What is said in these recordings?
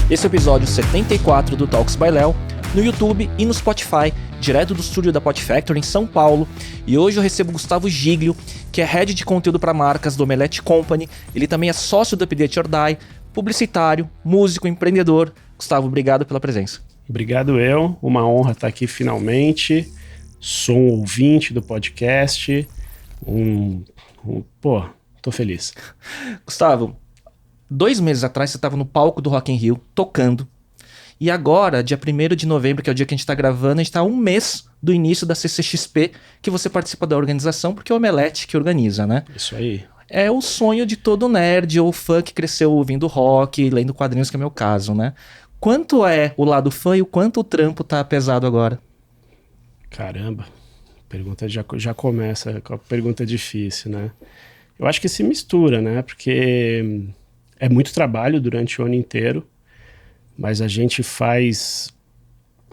Esse é o episódio 74 do Talks by Léo, no YouTube e no Spotify, direto do estúdio da Pod Factory em São Paulo. E hoje eu recebo o Gustavo Giglio, que é Head de Conteúdo para Marcas do Omelete Company. Ele também é sócio do Update or Die, publicitário, músico, empreendedor. Gustavo, obrigado pela presença. Obrigado uma honra estar aqui finalmente. Sou um ouvinte do podcast. Tô feliz. Gustavo, 2 meses atrás você estava no palco do Rock in Rio, tocando. E agora, dia 1º de novembro, que é o dia que a gente está gravando, a gente está a um mês do início da CCXP, que você participa da organização, porque é o Omelete que organiza, né? Isso aí. É o sonho de todo nerd ou fã que cresceu ouvindo rock, lendo quadrinhos, que é o meu caso, né? Quanto é o lado fã e o quanto o trampo tá pesado agora? Caramba, a pergunta já começa com a pergunta difícil, né? Eu acho que se mistura, né? Porque é muito trabalho durante o ano inteiro, mas a gente faz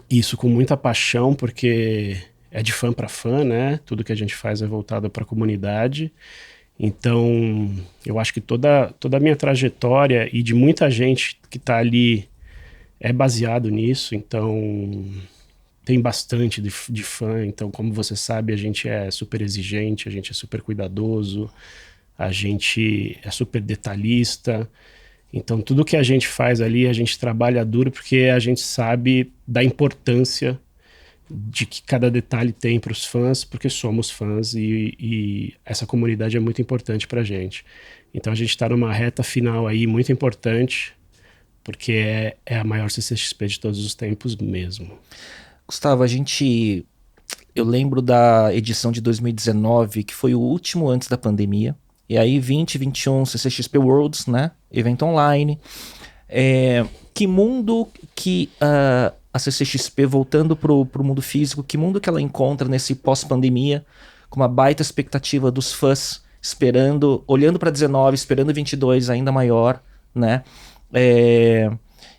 isso com muita paixão, porque é de fã para fã, né? Tudo que a gente faz é voltado para a comunidade. Então, eu acho que toda a minha trajetória e de muita gente que está ali é baseado nisso. Então, tem bastante de fã. Então, como você sabe, a gente é super exigente, a gente é super cuidadoso, a gente é super detalhista. Então, tudo que a gente faz ali, a gente trabalha duro porque a gente sabe da importância de que cada detalhe tem para os fãs, porque somos fãs e essa comunidade é muito importante para a gente. Então, a gente está numa reta final aí muito importante, porque é a maior CCXP de todos os tempos mesmo. Gustavo, eu lembro da edição de 2019, que foi o último antes da pandemia. E aí 2021 CCXP Worlds, né? Evento online. Que mundo que a CCXP, voltando pro mundo físico, que mundo que ela encontra nesse pós-pandemia, com uma baita expectativa dos fãs, esperando, olhando para 19, esperando 22 ainda maior, né?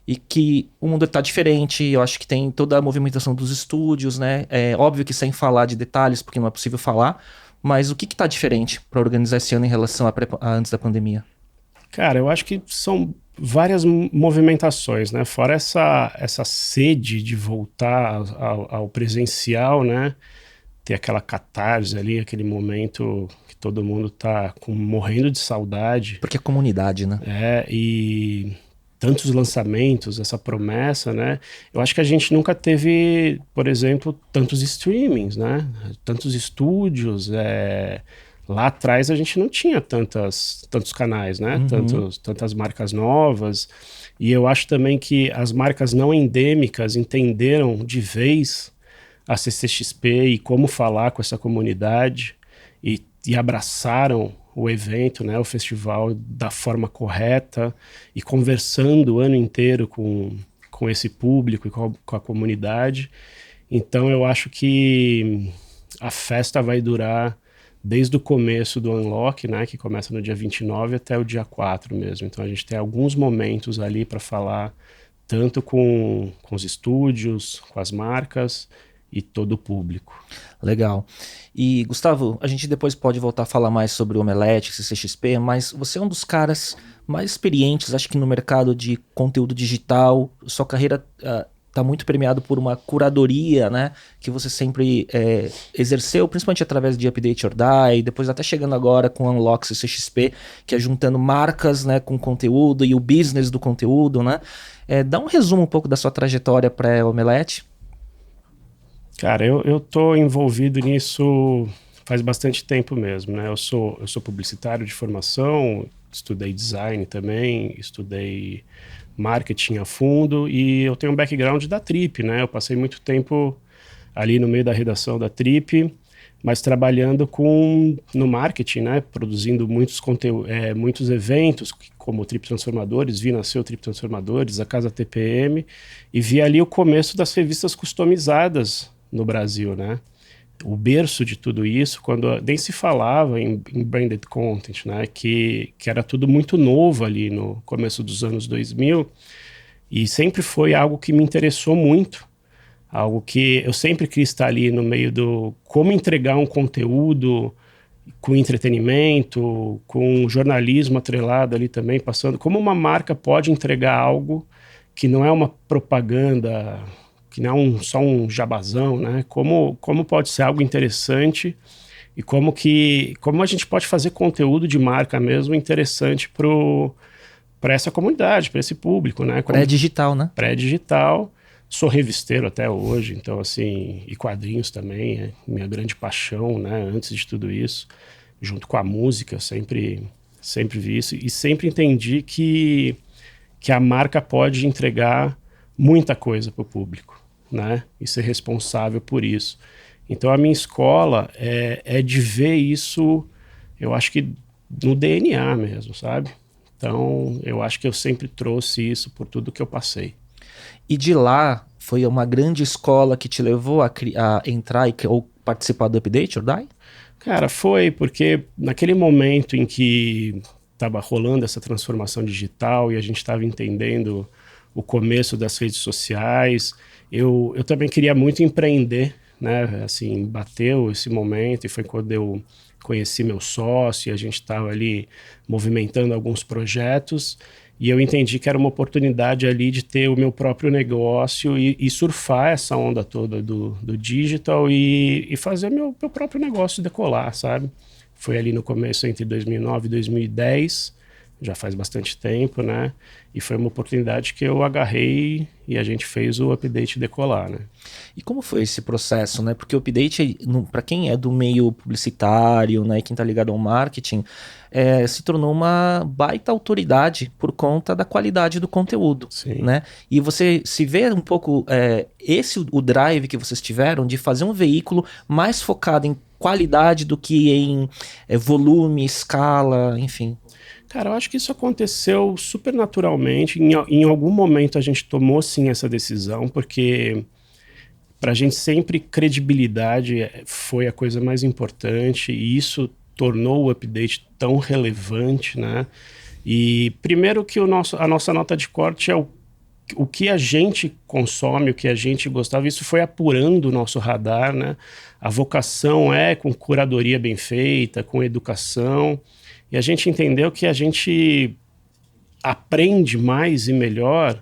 E que o mundo está diferente. Eu acho que tem toda a movimentação dos estúdios, né? É óbvio que sem falar de detalhes, porque não é possível falar, mas o que está diferente para organizar esse ano em relação a antes da pandemia? Cara, eu acho que são várias movimentações, né? Fora essa sede de voltar ao presencial, né? Ter aquela catarse ali, aquele momento que todo mundo tá morrendo de saudade. Porque é comunidade, né? E tantos lançamentos, essa promessa, né? Eu acho que a gente nunca teve, por exemplo, tantos streamings, né? Tantos estúdios. Lá atrás a gente não tinha tantos canais, né? Uhum. Tantas marcas novas. E eu acho também que as marcas não endêmicas entenderam de vez a CCXP e como falar com essa comunidade e abraçaram o evento, né, o festival, da forma correta e conversando o ano inteiro com esse público e com a comunidade. Então eu acho que a festa vai durar desde o começo do Unlock, né, que começa no dia 29 até o dia 4 mesmo. Então a gente tem alguns momentos ali para falar tanto com os estúdios, com as marcas e todo o público. Legal. E, Gustavo, a gente depois pode voltar a falar mais sobre o Omelete, CCXP, mas você é um dos caras mais experientes, acho que no mercado de conteúdo digital. Sua carreira está muito premiado por uma curadoria, né, que você sempre exerceu, principalmente através de Update or Die, depois até chegando agora com o Unlock CCXP, que é juntando marcas, né, com conteúdo e o business do conteúdo, né? Dá um resumo um pouco da sua trajetória pré-Omelete. Cara, eu tô envolvido nisso faz bastante tempo mesmo, né? Eu sou publicitário de formação, estudei design também, estudei marketing a fundo e eu tenho um background da Trip, né? Eu passei muito tempo ali no meio da redação da Trip, mas trabalhando no marketing, né? Produzindo muitos eventos, como o Trip Transformadores, nasceu o Trip Transformadores, a Casa TPM, e vi ali o começo das revistas customizadas no Brasil, né? O berço de tudo isso, quando nem se falava em branded content, né? Que era tudo muito novo ali no começo dos anos 2000, e sempre foi algo que me interessou muito, algo que eu sempre quis estar ali no meio do como entregar um conteúdo com entretenimento, com jornalismo atrelado ali também, passando como uma marca pode entregar algo que não é uma propaganda, que não é só um jabazão, né? Como pode ser algo interessante e como a gente pode fazer conteúdo de marca mesmo interessante para essa comunidade, para esse público, né? Pré-digital, né? Pré-digital. Sou revisteiro até hoje, então assim, e quadrinhos também, é minha grande paixão, né? Antes de tudo isso, junto com a música, eu sempre vi isso e sempre entendi que a marca pode entregar muita coisa para o público, né? E ser responsável por isso. Então a minha escola é de ver isso, eu acho que no DNA mesmo, sabe? Então eu acho que eu sempre trouxe isso por tudo que eu passei. E de lá, foi uma grande escola que te levou a entrar ou participar do Update or Die? Cara, foi porque naquele momento em que estava rolando essa transformação digital e a gente estava entendendo o começo das redes sociais, eu também queria muito empreender, né? Assim, bateu esse momento e foi quando eu conheci meu sócio e a gente estava ali movimentando alguns projetos e eu entendi que era uma oportunidade ali de ter o meu próprio negócio e surfar essa onda toda do digital e fazer meu próprio negócio decolar, sabe? Foi ali no começo entre 2009 e 2010, já faz bastante tempo, né? E foi uma oportunidade que eu agarrei e a gente fez o Update decolar, né? E como foi esse processo, né? Porque o Update, para quem é do meio publicitário, né, e quem tá ligado ao marketing, se tornou uma baita autoridade por conta da qualidade do conteúdo, Sim. né? E você se vê um pouco o drive que vocês tiveram de fazer um veículo mais focado em qualidade do que em volume, escala, enfim. Cara, eu acho que isso aconteceu super naturalmente. Em algum momento a gente tomou sim essa decisão, porque pra gente sempre credibilidade foi a coisa mais importante e isso tornou o Update tão relevante, né? E primeiro que a nossa nota de corte é o que a gente consome, o que a gente gostava, isso foi apurando o nosso radar, né? A vocação é com curadoria bem feita, com educação, e a gente entendeu que a gente aprende mais e melhor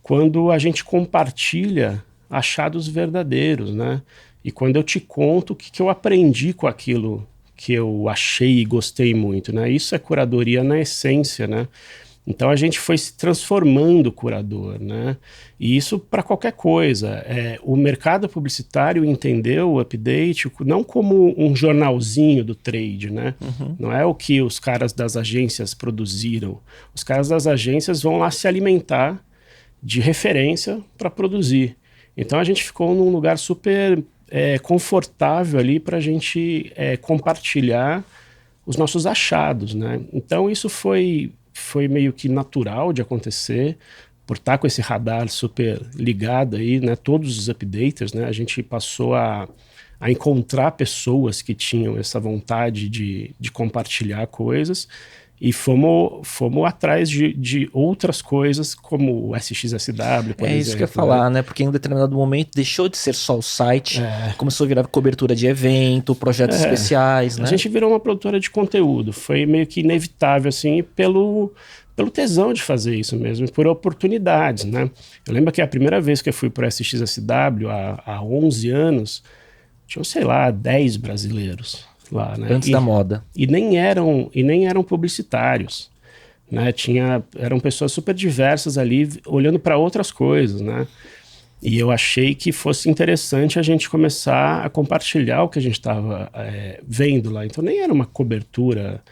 quando a gente compartilha achados verdadeiros, né? E quando eu te conto o que eu aprendi com aquilo que eu achei e gostei muito, né? Isso é curadoria na essência, né? Então a gente foi se transformando curador, né? E isso para qualquer coisa. O mercado publicitário entendeu o Update não como um jornalzinho do trade, né? Uhum. Não é o que os caras das agências produziram. Os caras das agências vão lá se alimentar de referência para produzir. Então a gente ficou num lugar super confortável ali para a gente compartilhar os nossos achados, né? Então isso foi meio que natural de acontecer, por estar com esse radar super ligado aí, né? Todos os updaters, né? A gente passou a encontrar pessoas que tinham essa vontade de compartilhar coisas e fomos atrás de outras coisas, como o SXSW, por exemplo. É isso que eu ia falar, né? Porque em um determinado momento deixou de ser só o site, começou a virar cobertura de evento, projetos especiais, né? A gente virou uma produtora de conteúdo, foi meio que inevitável, assim, pelo tesão de fazer isso mesmo, por oportunidades, né? Eu lembro que a primeira vez que eu fui para o SXSW, há 11 anos, tinham, sei lá, 10 brasileiros lá, né? Antes da moda. E nem eram publicitários, né? Eram pessoas super diversas ali, olhando para outras coisas, né? E eu achei que fosse interessante a gente começar a compartilhar o que a gente estava vendo lá. Então nem era uma cobertura,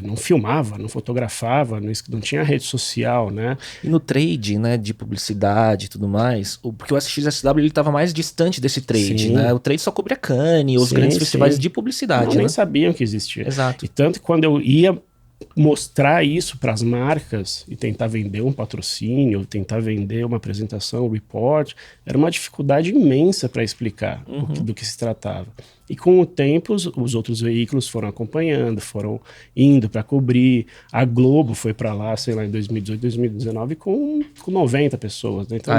não filmava, não fotografava, não tinha rede social, né? E no trade, né, de publicidade e tudo mais, porque o SXSW ele estava mais distante desse trade, Sim. né? O trade só cobria Cannes, os grandes festivais de publicidade, não, né? nem sabiam que existia. Exato. E tanto que quando eu ia mostrar isso para as marcas e tentar vender um patrocínio, tentar vender uma apresentação, um report, era uma dificuldade imensa para explicar do que se tratava. E com o tempo, os outros veículos foram acompanhando, foram indo para cobrir. A Globo foi para lá, sei lá, em 2018, 2019, com 90 pessoas. Né? Então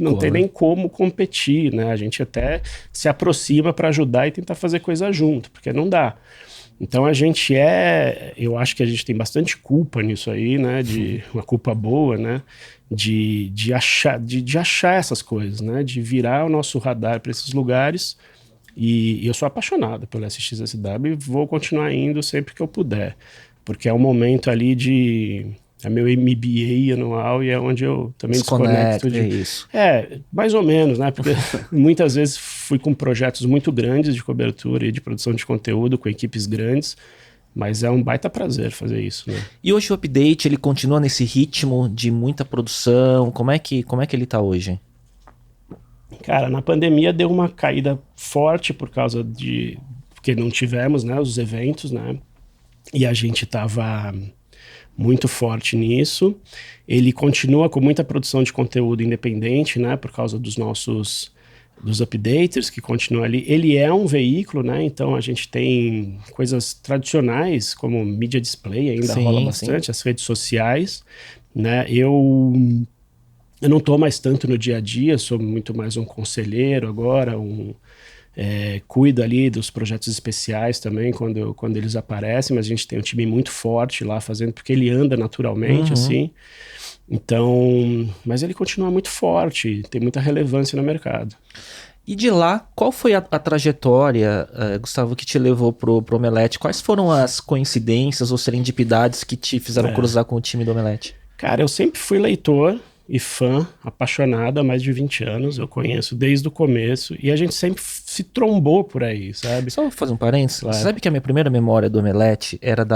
não tem nem como competir, né? A gente até se aproxima para ajudar e tentar fazer coisa junto, porque não dá. Então eu acho que a gente tem bastante culpa nisso aí, né? Uma culpa boa, né? De achar essas coisas, né? De virar o nosso radar para esses lugares. E eu sou apaixonado pelo SXSW e vou continuar indo sempre que eu puder, porque é um momento ali é meu MBA anual e é onde eu também desconecto É isso. Mais ou menos, né? Porque muitas vezes fui com projetos muito grandes de cobertura e de produção de conteúdo com equipes grandes, mas é um baita prazer fazer isso, né? E hoje o Update, ele continua nesse ritmo de muita produção? Como é que ele tá hoje? Cara, na pandemia deu uma caída forte por causa porque não tivemos, né, os eventos, né? E a gente tava muito forte nisso. Ele continua com muita produção de conteúdo independente, né, por causa dos updaters que continuam ali. Ele é um veículo, né, então a gente tem coisas tradicionais, como mídia display, ainda rola bastante, as redes sociais, né. Eu não estou mais tanto no dia a dia, sou muito mais um conselheiro agora, cuido ali dos projetos especiais também, quando eles aparecem, mas a gente tem um time muito forte lá fazendo, porque ele anda naturalmente, assim. Então, mas ele continua muito forte, tem muita relevância no mercado. E de lá, qual foi a trajetória, Gustavo, que te levou pro Omelete? Quais foram as coincidências ou serendipidades que te fizeram cruzar com o time do Omelete? Cara, eu sempre fui leitor e fã, apaixonado há mais de 20 anos, eu conheço desde o começo, e a gente sempre se trombou por aí, sabe? Só vou fazer um parênteses, claro. Você sabe que a minha primeira memória do Omelete era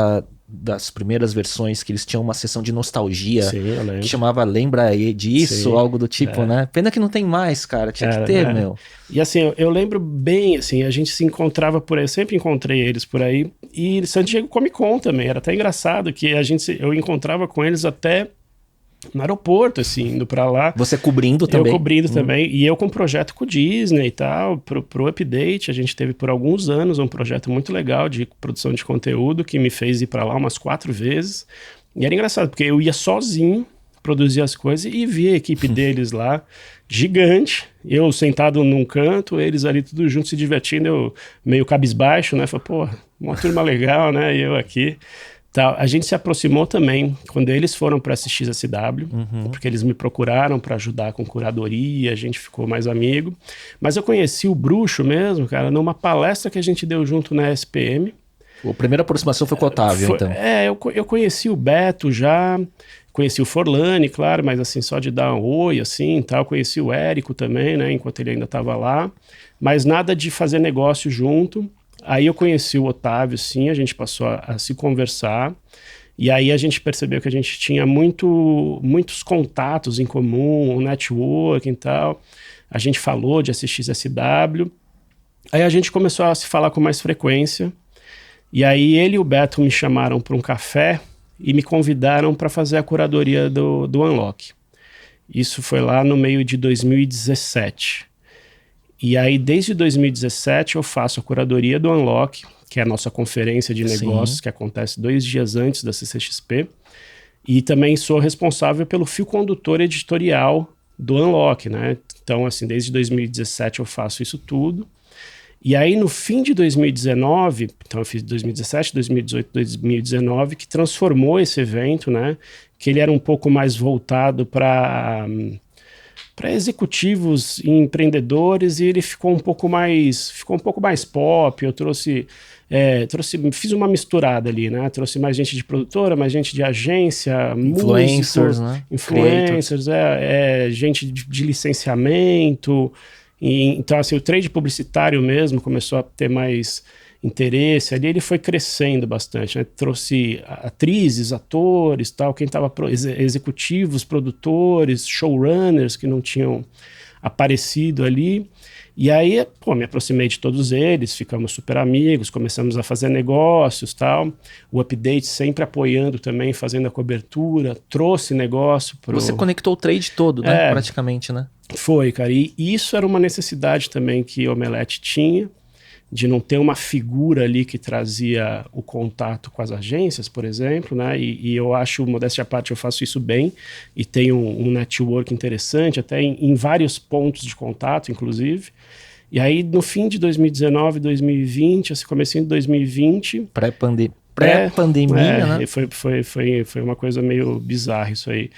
das primeiras versões que eles tinham uma sessão de nostalgia. Sim, eu lembro. Que chamava Lembra aí disso, Sim, algo do tipo, né? Pena que não tem mais, cara, tinha que ter, meu. E assim, eu lembro bem, assim, a gente se encontrava por aí, eu sempre encontrei eles por aí, e San Diego Comic Con também, era até engraçado que eu encontrava com eles até no aeroporto, assim, indo pra lá. Você cobrindo também? Eu cobrindo também, e eu com um projeto com o Disney e tal, pro Update, a gente teve por alguns anos um projeto muito legal de produção de conteúdo, que me fez ir pra lá umas 4 vezes, e era engraçado, porque eu ia sozinho, produzir as coisas, e via a equipe deles lá, gigante, eu sentado num canto, eles ali tudo junto se divertindo, eu meio cabisbaixo, né, falei, pô, uma turma legal, né, e eu aqui. A gente se aproximou também quando eles foram para a SXSW, porque eles me procuraram para ajudar com curadoria, a gente ficou mais amigo. Mas eu conheci o Bruxo mesmo, cara, numa palestra que a gente deu junto na SPM. A primeira aproximação foi com o Otávio, então. Eu conheci o Beto já, conheci o Forlani, claro, mas assim, só de dar um oi, assim, tal. Conheci o Érico também, né, enquanto ele ainda estava lá. Mas nada de fazer negócio junto. Aí eu conheci o Otávio, sim, a gente passou a se conversar, e aí a gente percebeu que a gente tinha muitos contatos em comum, um network e tal, a gente falou de SXSW, aí a gente começou a se falar com mais frequência, e aí ele e o Beto me chamaram para um café e me convidaram para fazer a curadoria do Unlock. Isso foi lá no meio de 2017. E aí, desde 2017, eu faço a curadoria do Unlock, que é a nossa conferência de negócios, que acontece 2 dias antes da CCXP. E também sou responsável pelo fio condutor editorial do Unlock, né? Então, assim, desde 2017 eu faço isso tudo. E aí, no fim de 2019, então eu fiz 2017, 2018, 2019, que transformou esse evento, né? Que ele era um pouco mais voltado para executivos e empreendedores, e ele ficou um pouco mais pop. Eu fiz uma misturada ali, né? Trouxe mais gente de produtora, mais gente de agência, influencers, músico, né? Influencers, gente de licenciamento. Então, assim, o trade publicitário mesmo começou a ter mais interesse ali, ele foi crescendo bastante, né? Trouxe atrizes, atores, tal, quem estava executivos, produtores, showrunners que não tinham aparecido ali. E aí, me aproximei de todos eles, ficamos super amigos, começamos a fazer negócios, tal. O Update sempre apoiando também, fazendo a cobertura, trouxe negócio pro... Você conectou o trade todo, né? Praticamente, né? Foi, cara. E isso era uma necessidade também que o Omelete tinha, de não ter uma figura ali que trazia o contato com as agências, por exemplo, né? E eu acho, modéstia à parte, eu faço isso bem e tenho um network interessante, até em vários pontos de contato, inclusive. E aí, no fim de 2019, 2020, esse comecinho de 2020... Pré-pandemia, né? Foi uma coisa meio bizarra isso aí.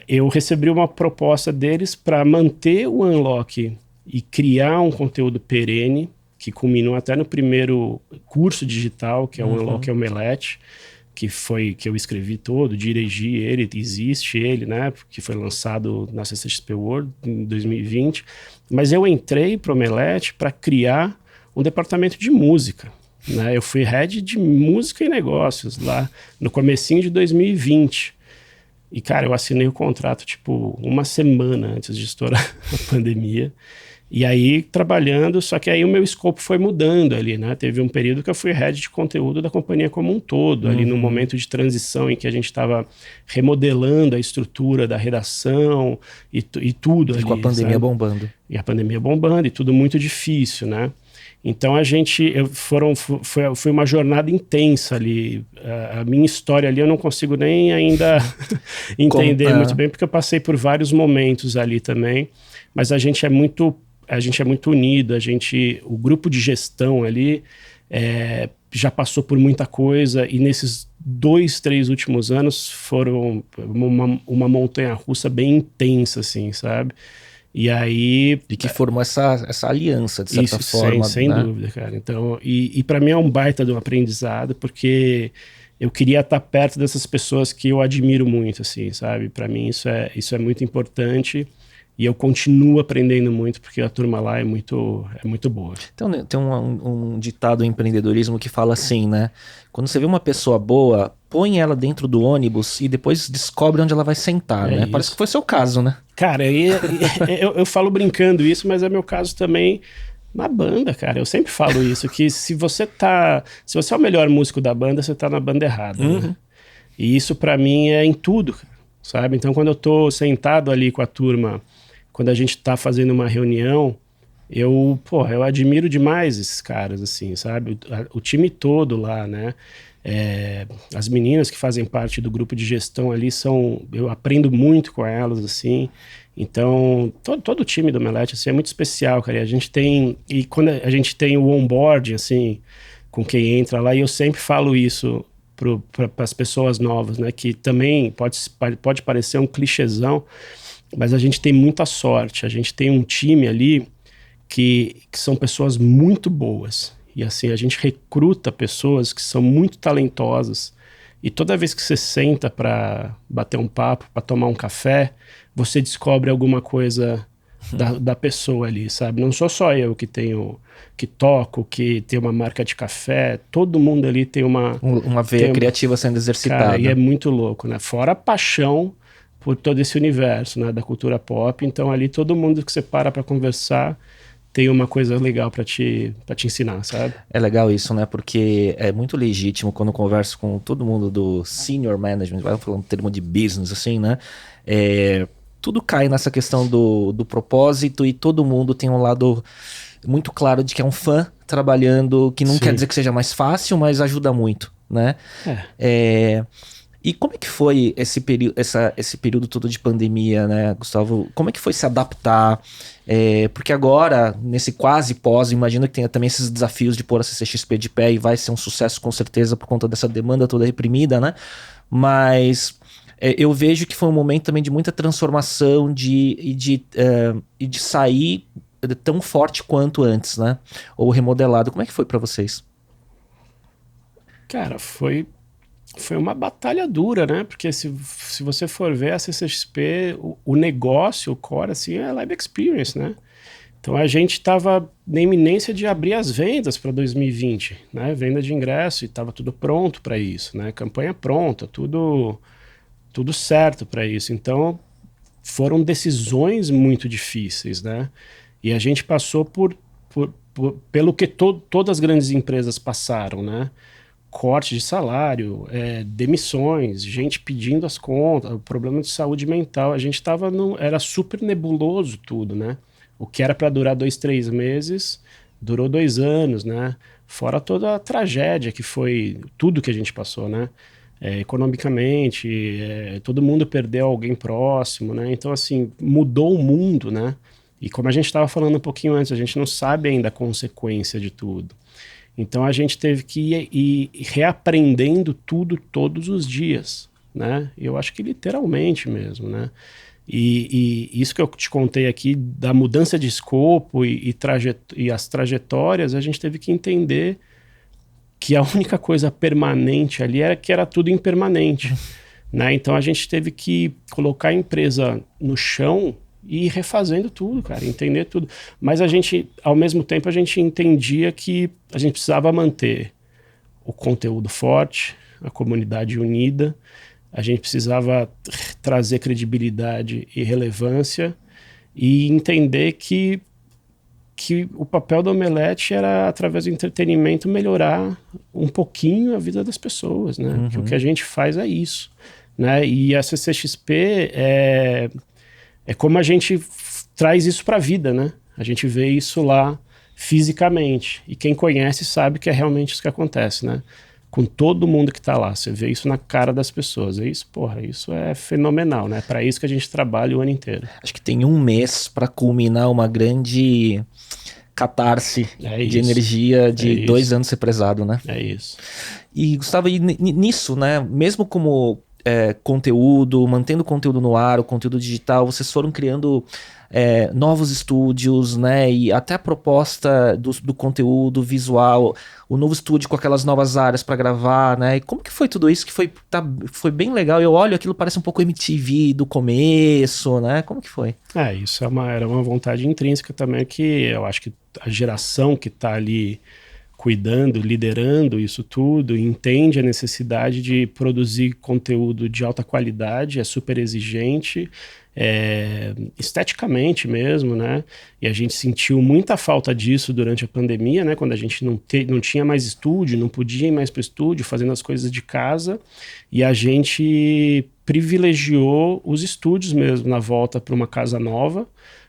Eu recebi uma proposta deles para manter o Unlock e criar um conteúdo perene, que culminou até no primeiro curso digital, que é o Unlock Omelete, que eu escrevi todo, dirigi ele, existe ele, né? Que foi lançado na CCXP World em 2020. Mas eu entrei para o Omelete para criar um departamento de música, né? Eu fui head de música e negócios lá no comecinho de 2020. E, cara, eu assinei o contrato, tipo, uma semana antes de estourar a pandemia. E aí, trabalhando, só que aí o meu escopo foi mudando ali, né? Teve um período que eu fui head de conteúdo da companhia como um todo, ali no momento de transição em que a gente estava remodelando a estrutura da redação e tudo ali, com a pandemia, sabe? bombando. E a pandemia bombando e tudo muito difícil, né? Então foi uma jornada intensa ali. A minha história ali eu não consigo nem ainda entender muito bem, porque eu passei por vários momentos ali também. Mas a gente é muito unido, o grupo de gestão ali já passou por muita coisa, e nesses 2, 3 últimos anos foram uma montanha-russa bem intensa, assim, sabe? E aí... E que formou essa aliança, de certa forma. Sem dúvida, cara. Então, e para mim é um baita de um aprendizado, porque eu queria estar perto dessas pessoas que eu admiro muito, assim, sabe? Para mim isso é muito importante, e eu continuo aprendendo muito, porque a turma lá é muito boa. Então, tem um ditado em empreendedorismo que fala assim, né? Quando você vê uma pessoa boa, põe ela dentro do ônibus e depois descobre onde ela vai sentar, né? Isso. Parece que foi seu caso, né? Cara, eu falo brincando isso, mas é meu caso também na banda, cara. Eu sempre falo isso, que se você é o melhor músico da banda, você tá na banda errada, né? E isso pra mim é em tudo, sabe? Então, quando eu tô sentado ali com a turma, quando a gente tá fazendo uma reunião, eu admiro demais esses caras, assim, sabe? O time todo lá, né? As meninas que fazem parte do grupo de gestão ali eu aprendo muito com elas, assim. Então, todo o time do Omelete, assim, é muito especial, cara. E quando a gente tem o onboarding, assim, com quem entra lá, e eu sempre falo isso para as pessoas novas, né? Que também pode parecer um clichêzão, mas a gente tem muita sorte. A gente tem um time ali que são pessoas muito boas. E assim, a gente recruta pessoas que são muito talentosas. E toda vez que você senta para bater um papo, para tomar um café, você descobre alguma coisa da pessoa ali, sabe? Não sou só eu que toco, que tem uma marca de café. Todo mundo ali tem uma veia criativa sendo exercitada. Cara, e é muito louco, né? Fora a paixão por todo esse universo, né, da cultura pop. Então ali todo mundo que você para conversar tem uma coisa legal para te ensinar, sabe? É legal isso, né? Porque é muito legítimo quando eu converso com todo mundo do senior management, vai falando termo de business, assim, né? Tudo cai nessa questão do propósito, e todo mundo tem um lado muito claro de que é um fã trabalhando, que não quer dizer que seja mais fácil, mas ajuda muito, né? E como é que foi esse período todo de pandemia, né, Gustavo? Como é que foi se adaptar? Porque agora, nesse quase pós, imagino que tenha também esses desafios de pôr a CCXP de pé, e vai ser um sucesso com certeza por conta dessa demanda toda reprimida, né? Mas eu vejo que foi um momento também de muita transformação e de sair tão forte quanto antes, né? Ou remodelado. Como é que foi para vocês? Cara, foi uma batalha dura, né? Porque se você for ver a CCXP, o negócio, o core, assim, é live experience, né? Então a gente estava na iminência de abrir as vendas para 2020, né? Venda de ingresso, e estava tudo pronto para isso, né? Campanha pronta, tudo certo para isso. Então foram decisões muito difíceis, né? E a gente passou pelo que todas as grandes empresas passaram, né? Corte de salário, demissões, gente pedindo as contas, problema de saúde mental. A gente estava era super nebuloso tudo, né? O que era para durar 2, 3 meses, durou 2 anos, né? Fora toda a tragédia que foi tudo que a gente passou, né? Economicamente, todo mundo perdeu alguém próximo, né? Então, assim, mudou o mundo, né? E como a gente estava falando um pouquinho antes, a gente não sabe ainda a consequência de tudo. Então a gente teve que ir reaprendendo tudo todos os dias, né? Eu acho que literalmente mesmo, né? E isso que eu te contei aqui da mudança de escopo e as trajetórias, a gente teve que entender que a única coisa permanente ali era que era tudo impermanente, né? Então a gente teve que colocar a empresa no chão e ir refazendo tudo, cara, entender tudo. Mas a gente, ao mesmo tempo, a gente entendia que a gente precisava manter o conteúdo forte, a comunidade unida, a gente precisava trazer credibilidade e relevância e entender que o papel do Omelete era, através do entretenimento, melhorar um pouquinho a vida das pessoas, né? Que o que a gente faz é isso, né? E a CCXP é como a gente traz isso para a vida, né? A gente vê isso lá fisicamente. E quem conhece sabe que é realmente isso que acontece, né? Com todo mundo que está lá. Você vê isso na cara das pessoas. É isso, porra, isso é fenomenal, né? Para isso que a gente trabalha o ano inteiro. Acho que tem um mês para culminar uma grande catarse de energia de 2 anos represado, né? É isso. E, Gustavo, nisso, né? Mesmo como conteúdo, mantendo o conteúdo no ar, o conteúdo digital, vocês foram criando novos estúdios, né? E até a proposta do conteúdo visual, o novo estúdio com aquelas novas áreas para gravar, né? E como que foi tudo isso? Que foi bem legal. Eu olho aquilo, parece um pouco MTV do começo, né? Como que foi? Isso era uma vontade intrínseca também, que eu acho que a geração que está ali cuidando, liderando isso tudo, entende a necessidade de produzir conteúdo de alta qualidade, é super exigente, esteticamente mesmo, né? E a gente sentiu muita falta disso durante a pandemia, né? Quando a gente não tinha mais estúdio, não podia ir mais para o estúdio, fazendo as coisas de casa, e a gente privilegiou os estúdios mesmo na volta para uma casa nova,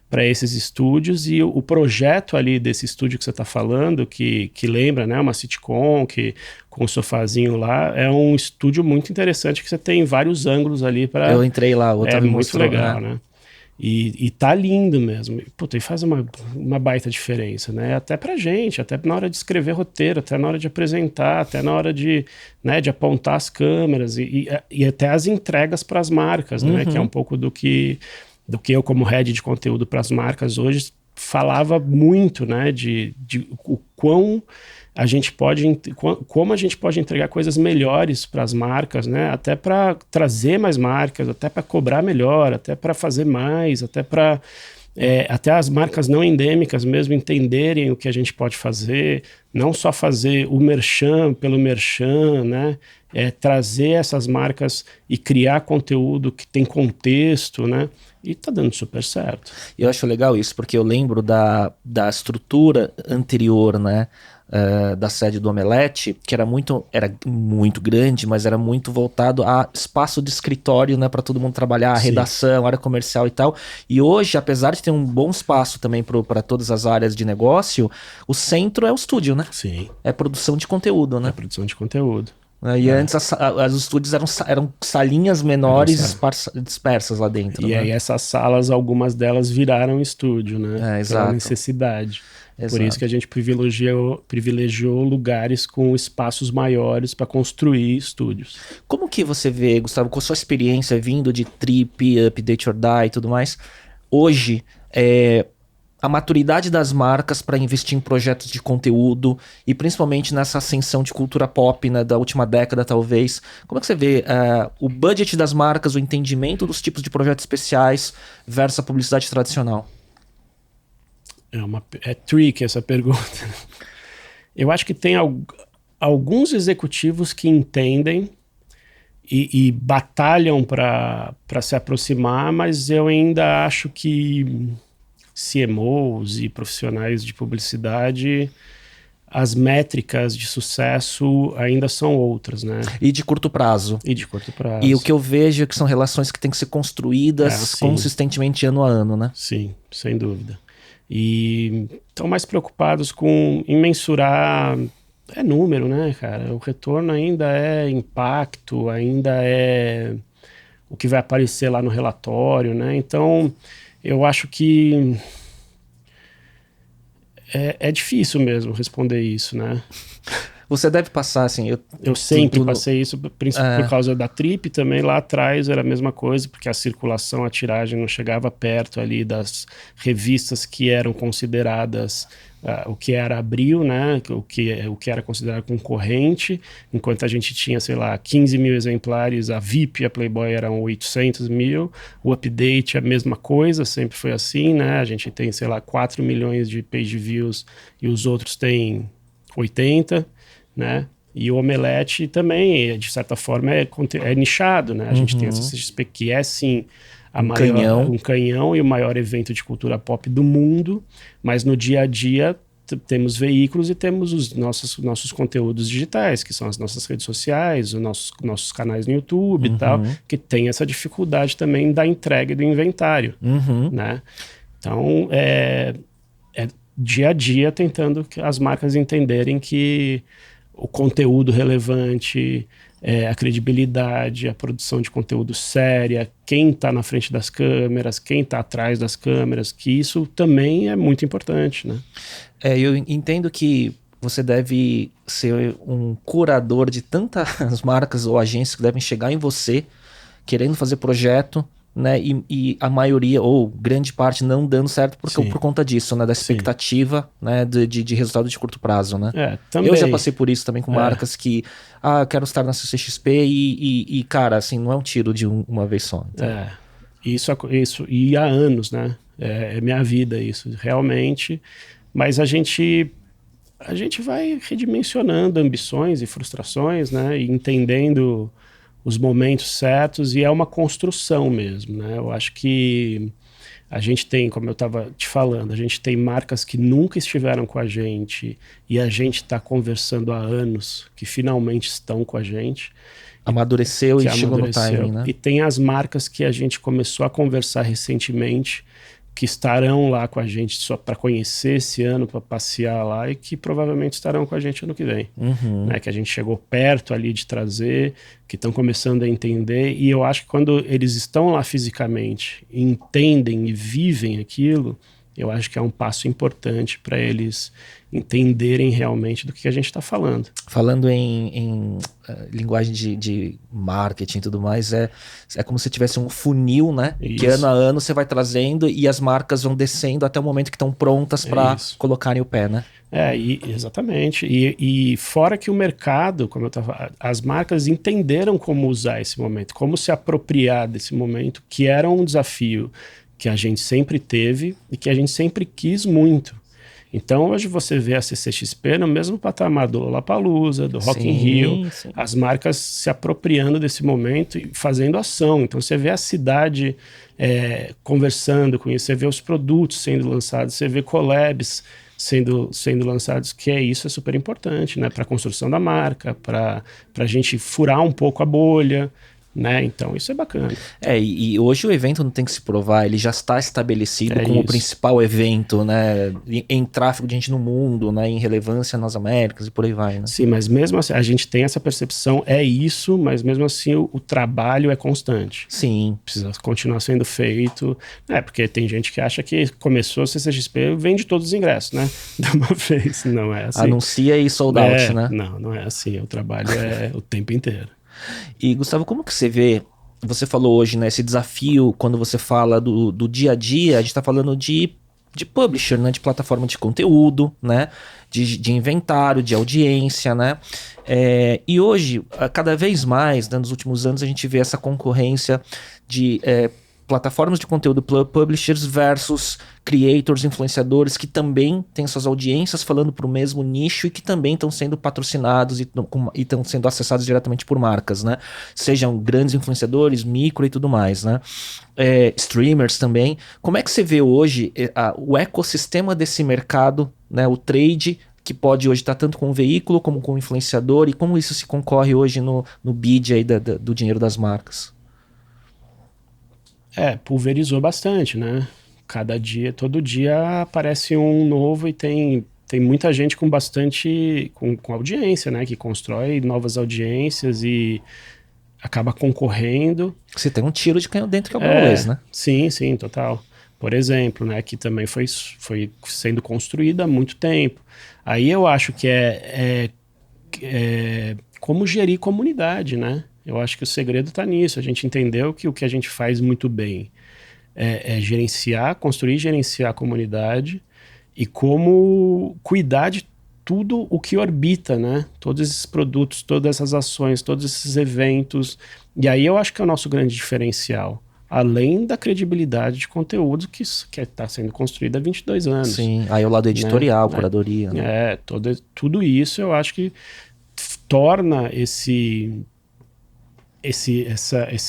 para esses estúdios, e o projeto ali desse estúdio que você está falando, que lembra, né, uma sitcom, com o sofazinho lá, é um estúdio muito interessante, que você tem vários ângulos ali para... Eu entrei lá, o Otávio muito mostrou, legal, né? E tá lindo mesmo. Puta, e faz uma baita diferença, né? Até pra gente, até na hora de escrever roteiro, até na hora de apresentar, até na hora de apontar as câmeras e até as entregas para as marcas, né? Que é um pouco do que eu, como head de conteúdo para as marcas hoje, falava muito, né, de o quão a gente como a gente pode entregar coisas melhores para as marcas, né, até para trazer mais marcas, até para cobrar melhor, até para fazer mais, até para até as marcas não endêmicas mesmo entenderem o que a gente pode fazer, não só fazer o merchan pelo merchan, né, trazer essas marcas e criar conteúdo que tem contexto, né, e tá dando super certo. Eu acho legal isso, porque eu lembro da estrutura anterior, né, da sede do Omelete, que era muito grande, mas era muito voltado a espaço de escritório, né, para todo mundo trabalhar, a redação, área comercial e tal. E hoje, apesar de ter um bom espaço também para todas as áreas de negócio, o centro é o estúdio, né? Sim. É produção de conteúdo, né? É produção de conteúdo. E antes os estúdios eram salinhas menores dispersas lá dentro. E né? aí essas salas, algumas delas viraram estúdio, né? Exato. Pela necessidade. Exato. Por isso que a gente privilegiou lugares com espaços maiores para construir estúdios. Como que você vê, Gustavo, com a sua experiência vindo de Trip, Update or Die e tudo mais, hoje, a maturidade das marcas para investir em projetos de conteúdo e principalmente nessa ascensão de cultura pop, né, da última década talvez, como é que você vê o budget das marcas, o entendimento dos tipos de projetos especiais versus a publicidade tradicional? É tricky essa pergunta. Eu acho que tem alguns executivos que entendem e batalham para se aproximar, mas eu ainda acho que CMOs e profissionais de publicidade, as métricas de sucesso ainda são outras, né? E de curto prazo. E o que eu vejo é que são relações que têm que ser construídas consistentemente ano a ano, né? Sim, sem dúvida. E estão mais preocupados em mensurar número, né, cara? O retorno ainda é impacto, ainda é o que vai aparecer lá no relatório, né? Então, eu acho que É difícil mesmo responder isso, né? Você deve passar, assim... Eu sempre passei isso, principalmente por causa da Trip também. Lá atrás era a mesma coisa, porque a circulação, a tiragem não chegava perto ali das revistas que eram consideradas... o que era Abril, né? O que era considerado concorrente, enquanto a gente tinha, sei lá, 15 mil exemplares, a VIP e a Playboy eram 800 mil, o Update a mesma coisa, sempre foi assim, né? A gente tem, sei lá, 4 milhões de page views e os outros têm 80, né? E o Omelete também, de certa forma, é nichado, né? A gente tem a CCXP, que é, sim, um canhão e o maior evento de cultura pop do mundo, mas no dia a dia temos veículos e temos os nossos conteúdos digitais, que são as nossas redes sociais, os nossos canais no YouTube e tal, que tem essa dificuldade também da entrega do inventário, né? Então, é dia a dia tentando que as marcas entenderem que o conteúdo relevante, a credibilidade, a produção de conteúdo séria, quem está na frente das câmeras, quem está atrás das câmeras, que isso também é muito importante, né? Eu entendo que você deve ser um curador de tantas marcas ou agências que devem chegar em você querendo fazer projeto, né? E a maioria, ou grande parte, não dando certo por conta disso, né? Da expectativa, né? De resultado de curto prazo, né? Também. Eu já passei por isso também com marcas que... eu quero estar na CCXP e cara, assim, não é um tiro de uma vez só. Então. Isso. E há anos, né? É minha vida isso, realmente. Mas a gente vai redimensionando ambições e frustrações, né? E entendendo os momentos certos, e é uma construção mesmo, né? Eu acho que a gente tem, como eu estava te falando, a gente tem marcas que nunca estiveram com a gente e a gente está conversando há anos, que finalmente estão com a gente. Amadureceu e chegou no timing, né? E tem as marcas que a gente começou a conversar recentemente, que estarão lá com a gente só para conhecer esse ano, para passear lá, e que provavelmente estarão com a gente ano que vem. Né? Que a gente chegou perto ali de trazer, que estão começando a entender, e eu acho que quando eles estão lá fisicamente, entendem e vivem aquilo, eu acho que é um passo importante para eles entenderem realmente do que a gente está falando. Falando em linguagem de marketing e tudo mais, é como se tivesse um funil, né? Isso. Que ano a ano você vai trazendo e as marcas vão descendo até o momento que estão prontas para colocarem o pé, né? Exatamente. E fora que o mercado, as marcas entenderam como usar esse momento, como se apropriar desse momento, que era um desafio que a gente sempre teve e que a gente sempre quis muito. Então hoje você vê a CCXP no mesmo patamar do Lollapalooza, do Rock in Rio, as marcas se apropriando desse momento e fazendo ação. Então você vê a cidade conversando com isso, você vê os produtos sendo lançados, você vê collabs sendo lançados, isso é super importante, né? Para a construção da marca, para a gente furar um pouco a bolha, né? Então isso é bacana. E hoje o evento não tem que se provar, ele já está estabelecido como o principal evento, né? Em tráfego de gente no mundo, né? Em relevância nas Américas e por aí vai, né? Sim, mas mesmo assim, a gente tem essa percepção, isso, mas mesmo assim o trabalho é constante. Sim. Precisa continuar sendo feito, porque tem gente que acha que começou a CCXP, vende todos os ingressos, né? De uma vez, não é assim. Anuncia e sold out, né? Não é assim, o trabalho é o tempo inteiro. E Gustavo, como que você vê, você falou hoje, né, esse desafio, quando você fala do dia a dia, a gente está falando de publisher, né, de plataforma de conteúdo, né, de inventário, de audiência, né, e hoje, cada vez mais, né, nos últimos anos, a gente vê essa concorrência de plataformas de conteúdo publishers versus creators, influenciadores que também têm suas audiências falando para o mesmo nicho e que também estão sendo patrocinados e estão sendo acessados diretamente por marcas, né? Sejam grandes influenciadores, micro e tudo mais, né? Streamers também. Como é que você vê hoje o ecossistema desse mercado, né? O trade que pode hoje estar tanto com o veículo como com o influenciador, e como isso se concorre hoje no bid aí do dinheiro das marcas? Pulverizou bastante, né? Cada dia, todo dia aparece um novo e tem muita gente com bastante, com audiência, né? Que constrói novas audiências e acaba concorrendo. Você tem um tiro de canhão dentro que é o Gaules, né? Sim, total. por exemplo, né, que também foi sendo construída há muito tempo. Aí eu acho que é como gerir comunidade, né? Eu acho que o segredo está nisso. A gente entendeu que o que a gente faz muito bem é construir e gerenciar a comunidade e como cuidar de tudo o que orbita, né? Todos esses produtos, todas essas ações, todos esses eventos. E aí eu acho que é o nosso grande diferencial. Além da credibilidade de conteúdo que está sendo construído há 22 anos. Sim, aí o lado editorial, né? curadoria. Né? Tudo isso eu acho que torna esse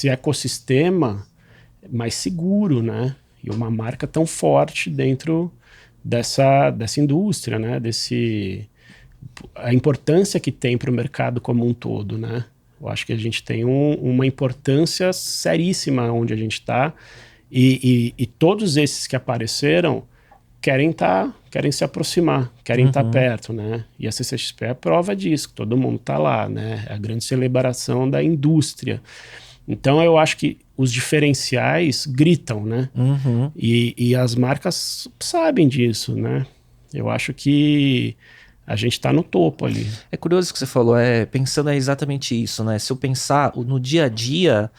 ecossistema mais seguro, né? E uma marca tão forte dentro dessa indústria, né? A importância que tem para o mercado como um todo, né? Eu acho que a gente tem uma importância seríssima onde a gente está e todos esses que apareceram querem se aproximar, querem estar perto, né? E a CCXP é a prova disso, que todo mundo está lá, né? É a grande celebração da indústria. Então eu acho que os diferenciais gritam, né? E as marcas sabem disso, né? Eu acho que a gente está no topo ali. É curioso o que você falou, pensando exatamente isso, né? Se eu pensar no dia a dia,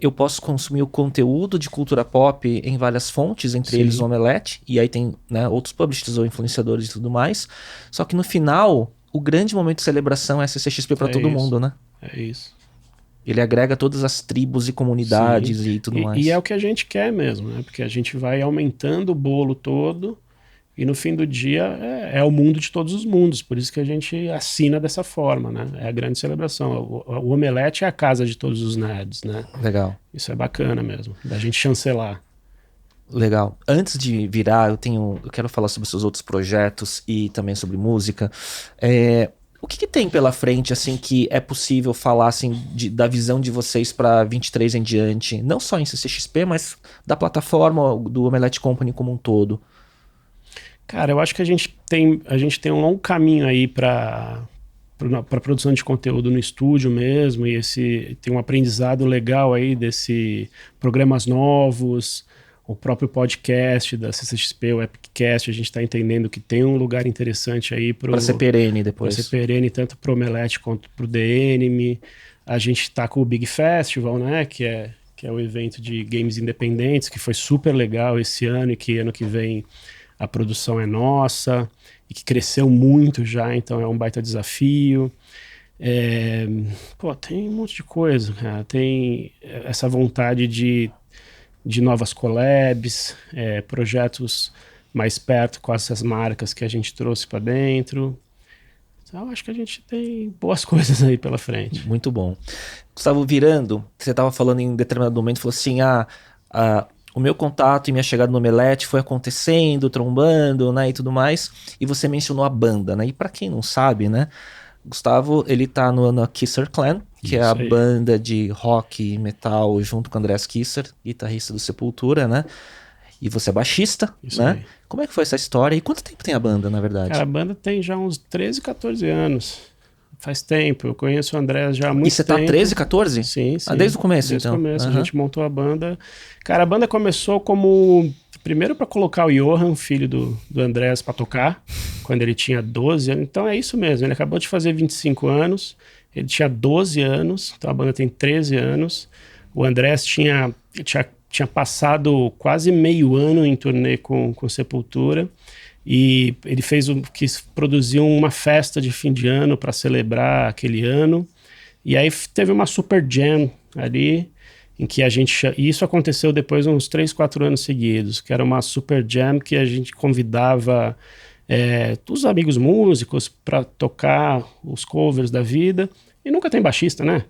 eu posso consumir o conteúdo de cultura pop em várias fontes, entre eles o Omelete, e aí tem, né, outros publishers ou influenciadores e tudo mais. Só que no final, o grande momento de celebração é a CCXP para todo mundo, né? É isso. Ele agrega todas as tribos e comunidades e tudo mais. E é o que a gente quer mesmo, né? Porque a gente vai aumentando o bolo todo e no fim do dia é o mundo de todos os mundos. Por isso que a gente assina dessa forma, né? É a grande celebração. O Omelete é a casa de todos os nerds, né? Legal. Isso é bacana mesmo, da gente chancelar. Legal. Antes de virar, eu quero falar sobre seus outros projetos e também sobre música. O que tem pela frente, assim, que é possível falar, assim, da visão de vocês para 23 em diante? Não só em CCXP, mas da plataforma do Omelete Company como um todo. Cara, eu acho que a gente tem um longo caminho aí para produção de conteúdo no estúdio mesmo, e tem um aprendizado legal aí desse programas novos, o próprio podcast da CCXP, o Epicast, a gente está entendendo que tem um lugar interessante aí para ser perene depois. Para ser perene, tanto para o Omelete quanto para o The Enemy. A gente está com o Big Festival, né, que é o evento de games independentes, que foi super legal esse ano e que ano que vem a produção é nossa e que cresceu muito já, então é um baita desafio. Tem um monte de coisa, cara. Tem essa vontade de novas collabs, projetos mais perto com essas marcas que a gente trouxe para dentro. Então, acho que a gente tem boas coisas aí pela frente. Muito bom. Gustavo, virando, você estava falando em determinado momento, falou assim, o meu contato e minha chegada no Omelete foi acontecendo, trombando, né, e tudo mais, e você mencionou a banda, né, e para quem não sabe, né, Gustavo, ele tá no Kisser Clan, que é a banda de rock e metal junto com o Andreas Kisser, guitarrista do Sepultura, né, e você é baixista, né, aí. Como é que foi essa história e quanto tempo tem a banda, na verdade? Cara, a banda tem já uns 13, 14 anos. Faz tempo, eu conheço o André já há muito tempo. E você tá 13, 14? Sim. Desde o começo, desde então? Desde o começo, a gente montou a banda. Cara, a banda começou como... Primeiro para colocar o Johan, filho do Andrés, para tocar, quando ele tinha 12 anos. Então é isso mesmo, ele acabou de fazer 25 anos, ele tinha 12 anos, então a banda tem 13 anos. O Andrés tinha passado quase meio ano em turnê com Sepultura. E ele quis produzir uma festa de fim de ano para celebrar aquele ano. E aí teve uma super jam ali, em que e isso aconteceu depois de uns 3, 4 anos seguidos, que era uma super jam que a gente convidava os amigos músicos para tocar os covers da vida. E nunca tem baixista, né?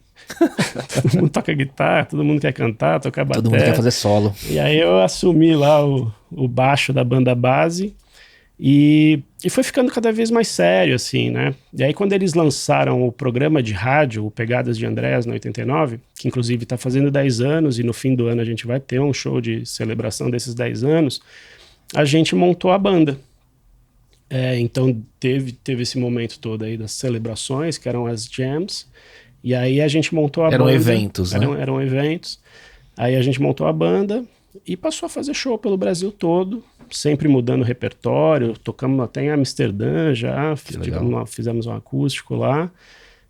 Todo mundo toca guitarra, todo mundo quer cantar, tocar bateria. Todo mundo quer fazer solo. E aí eu assumi lá o baixo da banda base. E foi ficando cada vez mais sério, assim, né? E aí quando eles lançaram o programa de rádio, o Pegadas de Andrés, no 89, que inclusive está fazendo 10 anos, e no fim do ano a gente vai ter um show de celebração desses 10 anos, a gente montou a banda. Então teve esse momento todo aí das celebrações, que eram as jams, e aí a gente montou a banda. Eram eventos, né? Eram eventos. Aí a gente montou a banda, e passou a fazer show pelo Brasil todo, sempre mudando o repertório, tocamos até em Amsterdã já, fizemos um acústico lá.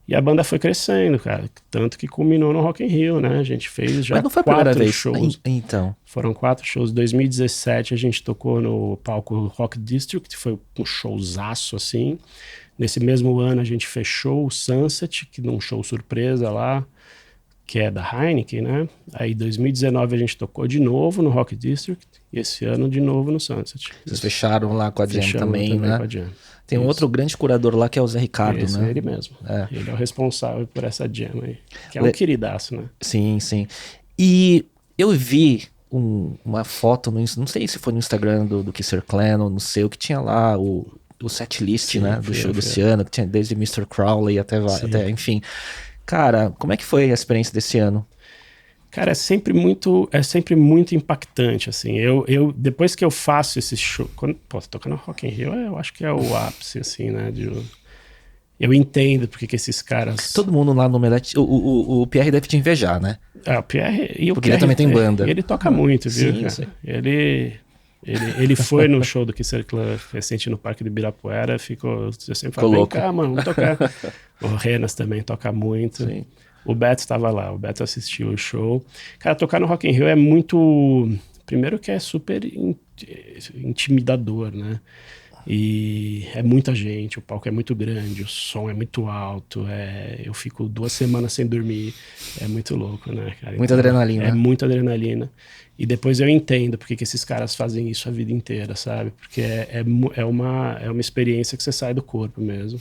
E a banda foi crescendo, cara. Tanto que culminou no Rock in Rio, né? A gente fez já Mas não foi a primeira 4 vez. shows. Então. Foram 4 shows. Em 2017 a gente tocou no palco Rock District, foi um showzaço, assim. Nesse mesmo ano a gente fechou o Sunset, que num show surpresa lá, que é da Heineken, né? Aí em 2019 a gente tocou de novo no Rock District e esse ano de novo no Sunset. Vocês fecharam lá com a Jam também, né? Com a Jam. Tem um outro grande curador lá que é o Zé Ricardo, Esse né? É ele mesmo. Ele é o responsável por essa Jam aí. Que é um queridaço, né? Sim, sim. E eu vi uma foto, não sei se foi no Instagram do Kisser Clan ou no seu, que tinha lá o setlist, né? Do show desse ano, que tinha desde Mr. Crowley até, enfim. Cara, como é que foi a experiência desse ano? Cara, é sempre muito impactante, assim. Eu depois que eu faço esse show, tocar no Rock in Rio, eu acho que é o ápice, assim, né? Eu entendo porque que esses caras... Todo mundo lá no Omelete, o Pierre deve te invejar, né? O Pierre... Porque ele também tem banda. Ele toca muito, viu? Sim, sim. Ele foi no show do Kisser Clan recente no Parque do Ibirapuera, eu sempre falo, vem cá, mano, vamos tocar. O Renas também toca muito. Sim. O Beto estava lá, o Beto assistiu o show. Cara, tocar no Rock in Rio é muito... Primeiro que é super intimidador, né? E é muita gente, o palco é muito grande, o som é muito alto, eu fico 2 semanas sem dormir, é muito louco, né, cara? Muita adrenalina. É muita adrenalina. E depois eu entendo porque que esses caras fazem isso a vida inteira, sabe? Porque é uma experiência que você sai do corpo mesmo.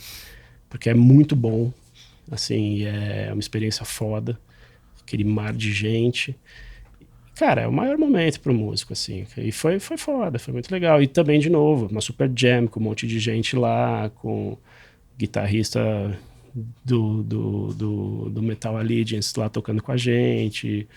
Porque é muito bom, assim, é uma experiência foda, aquele mar de gente. Cara, é o maior momento pro músico, assim. E foi foda, foi muito legal. E também, de novo, uma super jam com um monte de gente lá, com guitarrista do Metal Allegiance lá tocando com a gente,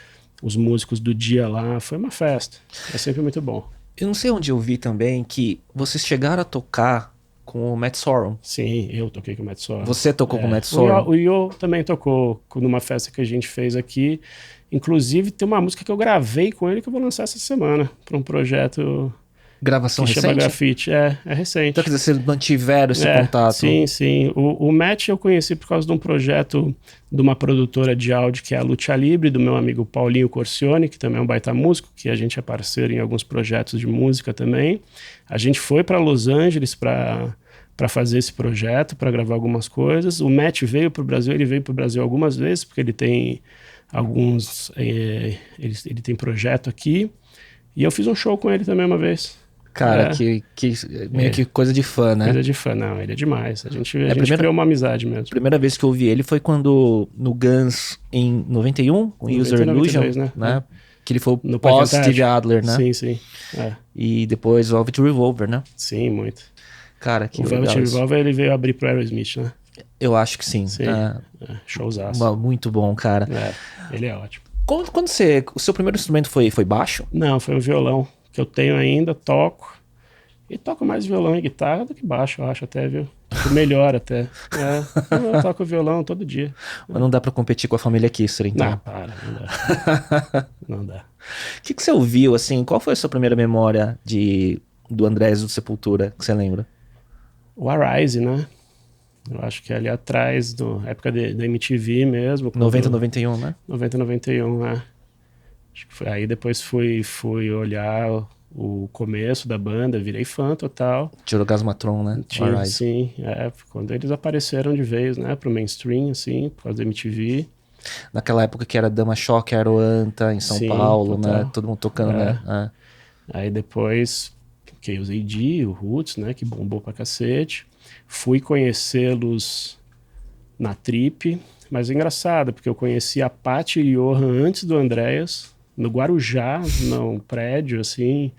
os músicos do dia lá. Foi uma festa. É sempre muito bom. Eu não sei onde eu vi também que vocês chegaram a tocar com o Matt Sorum. Sim, eu toquei com o Matt Sorum. Você tocou com o Matt Sorum? O Yo também tocou numa festa que a gente fez aqui. Inclusive, tem uma música que eu gravei com ele que eu vou lançar essa semana para um projeto... Gravação que recente? chama Grafite. É recente. Então, quer dizer, vocês mantiveram esse contato? Sim. O Matt eu conheci por causa de um projeto de uma produtora de áudio que é a Lucha Libre, do meu amigo Paulinho Corcione, que também é um baita músico, que a gente é parceiro em alguns projetos de música também. A gente foi para Los Angeles para fazer esse projeto, para gravar algumas coisas. O Matt veio para o Brasil, ele veio para o Brasil algumas vezes, porque ele tem alguns... ele tem projeto aqui. E eu fiz um show com ele também uma vez. Cara, meio que coisa de fã, né? Coisa de fã, não, ele é demais. A gente criou uma amizade mesmo. A primeira vez que eu ouvi ele foi quando, no Guns, em 91, com User Illusion, 92, né? Que ele foi no pós-Steve Adler, né? Sim. E depois o Velvet Revolver, né? Sim, muito. Cara, que legal. O Velvet Revolver, ele veio abrir pro Aerosmith, né? Eu acho que sim. Showzaço. Muito bom, cara. Ele é ótimo. Quando o seu primeiro instrumento foi baixo? Não, foi um violão, que eu tenho ainda, toco. E toco mais violão e guitarra do que baixo, eu acho até, viu? Melhor até. Eu toco violão todo dia. Mas não dá pra competir com a família Kisser, então. Não, não dá. Não dá. O que você ouviu, assim? Qual foi a sua primeira memória do Andrés do Sepultura, que você lembra? O Arise, né? Eu acho que é ali atrás, época da MTV mesmo. 90, 91, né? 90, 91, Acho que foi. Aí depois fui olhar o começo da banda, virei fã total. Tirogasmatron, né? Sim, quando eles apareceram de vez, né? Pro mainstream, assim, por causa da MTV. Naquela época que era Dama Choque, Aroanta, em São Paulo, total. Né? Todo mundo tocando, né? Aí depois, que usei o Roots, né? Que bombou pra cacete. Fui conhecê-los na Trip, mas é engraçado, porque eu conheci a Paty e o Johan antes do Andreas, no Guarujá, num prédio, assim.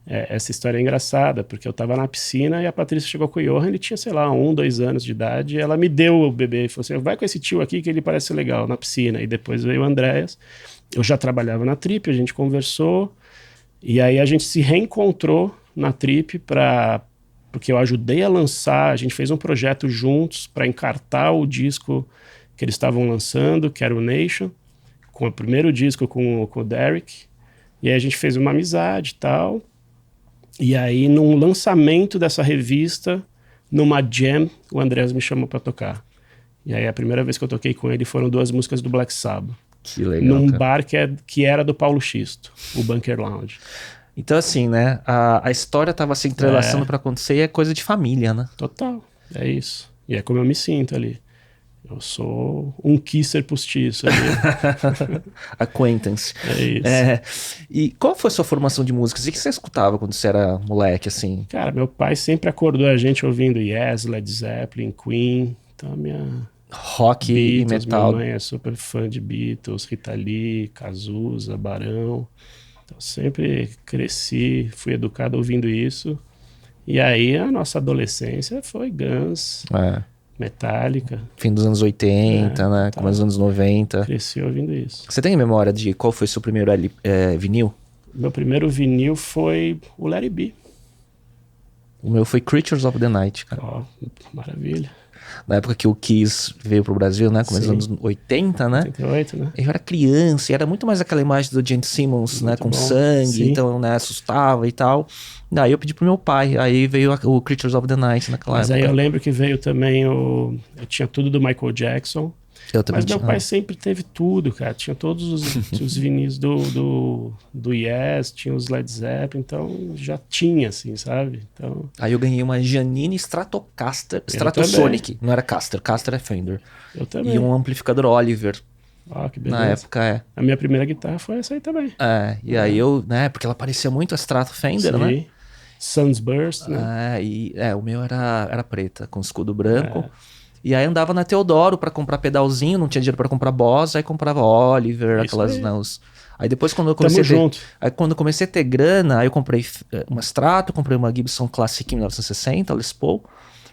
Essa história é engraçada, porque eu tava na piscina e a Patrícia chegou com o Johan, ele tinha, sei lá, 1, 2 anos de idade, e ela me deu o bebê e falou assim, vai com esse tio aqui que ele parece legal, na piscina. E depois veio o Andreas, eu já trabalhava na Trip, a gente conversou, e aí a gente se reencontrou na Trip porque eu ajudei a lançar, a gente fez um projeto juntos para encartar o disco que eles estavam lançando, que era o Nation, com o primeiro disco com o Derek. E aí a gente fez uma amizade e tal. E aí, num lançamento dessa revista, numa jam, o Andrés me chamou pra tocar. E aí a primeira vez que eu toquei com ele foram 2 músicas do Black Sabbath. Que legal, Num cara. bar que era do Paulo Xisto, o Bunker Lounge. Então, assim, né? A história tava se entrelaçando pra acontecer e é coisa de família, né? Total, é isso. E é como eu me sinto ali. Eu sou um kisser postiço ali. Acquaintance. É isso. E qual foi a sua formação de músicas? E o que você escutava quando você era moleque, assim? Cara, meu pai sempre acordou a gente ouvindo Yes, Led Zeppelin, Queen. Então, minha Rock e Beatles, minha metal. mãe é super fã de Beatles, Rita Lee, Cazuza, Barão. Então, sempre cresci, fui educado ouvindo isso. E aí, a nossa adolescência foi Guns, É, Metallica. fim dos anos 80, né? tá. Começo dos anos 90. Cresci ouvindo isso. Você tem memória de qual foi seu primeiro vinil? Meu primeiro vinil foi o Let It Be. O meu foi Creatures of the Night, cara. Ó, maravilha. Na época que o Kiss veio pro Brasil, né? Começo dos anos 80, né? 88, né? Eu era criança e era muito mais aquela imagem do Gene Simmons, né? Com bom. sangue, Sim. então, né? Assustava e tal. Daí eu pedi pro meu pai, aí veio o Creatures of the Night naquela Mas época. aí eu lembro que veio também eu tinha tudo do Michael Jackson. Eu também Mas meu tinha. pai sempre teve tudo, cara. Tinha todos os vinis do Yes, tinha os Led Zeppelin, então já tinha, assim, sabe? Então, Aí eu ganhei uma Janine Stratosonic. Não era Caster, Caster é Fender. eu também. E um amplificador Oliver. Ó, que beleza. Na época, A minha primeira guitarra foi essa aí também. E aí eu, né, porque ela parecia muito a Strato Fender, Sim. né? Sun's Burst, né? O meu era preta, com escudo branco. E aí andava na Teodoro pra comprar pedalzinho, não tinha dinheiro pra comprar Boss, aí comprava Oliver, Isso aquelas, aí. né, aí depois quando eu comecei Tamo junto. Aí quando eu comecei a ter grana, aí eu comprei uma Strato, comprei uma Gibson Classic 1960, Les Paul.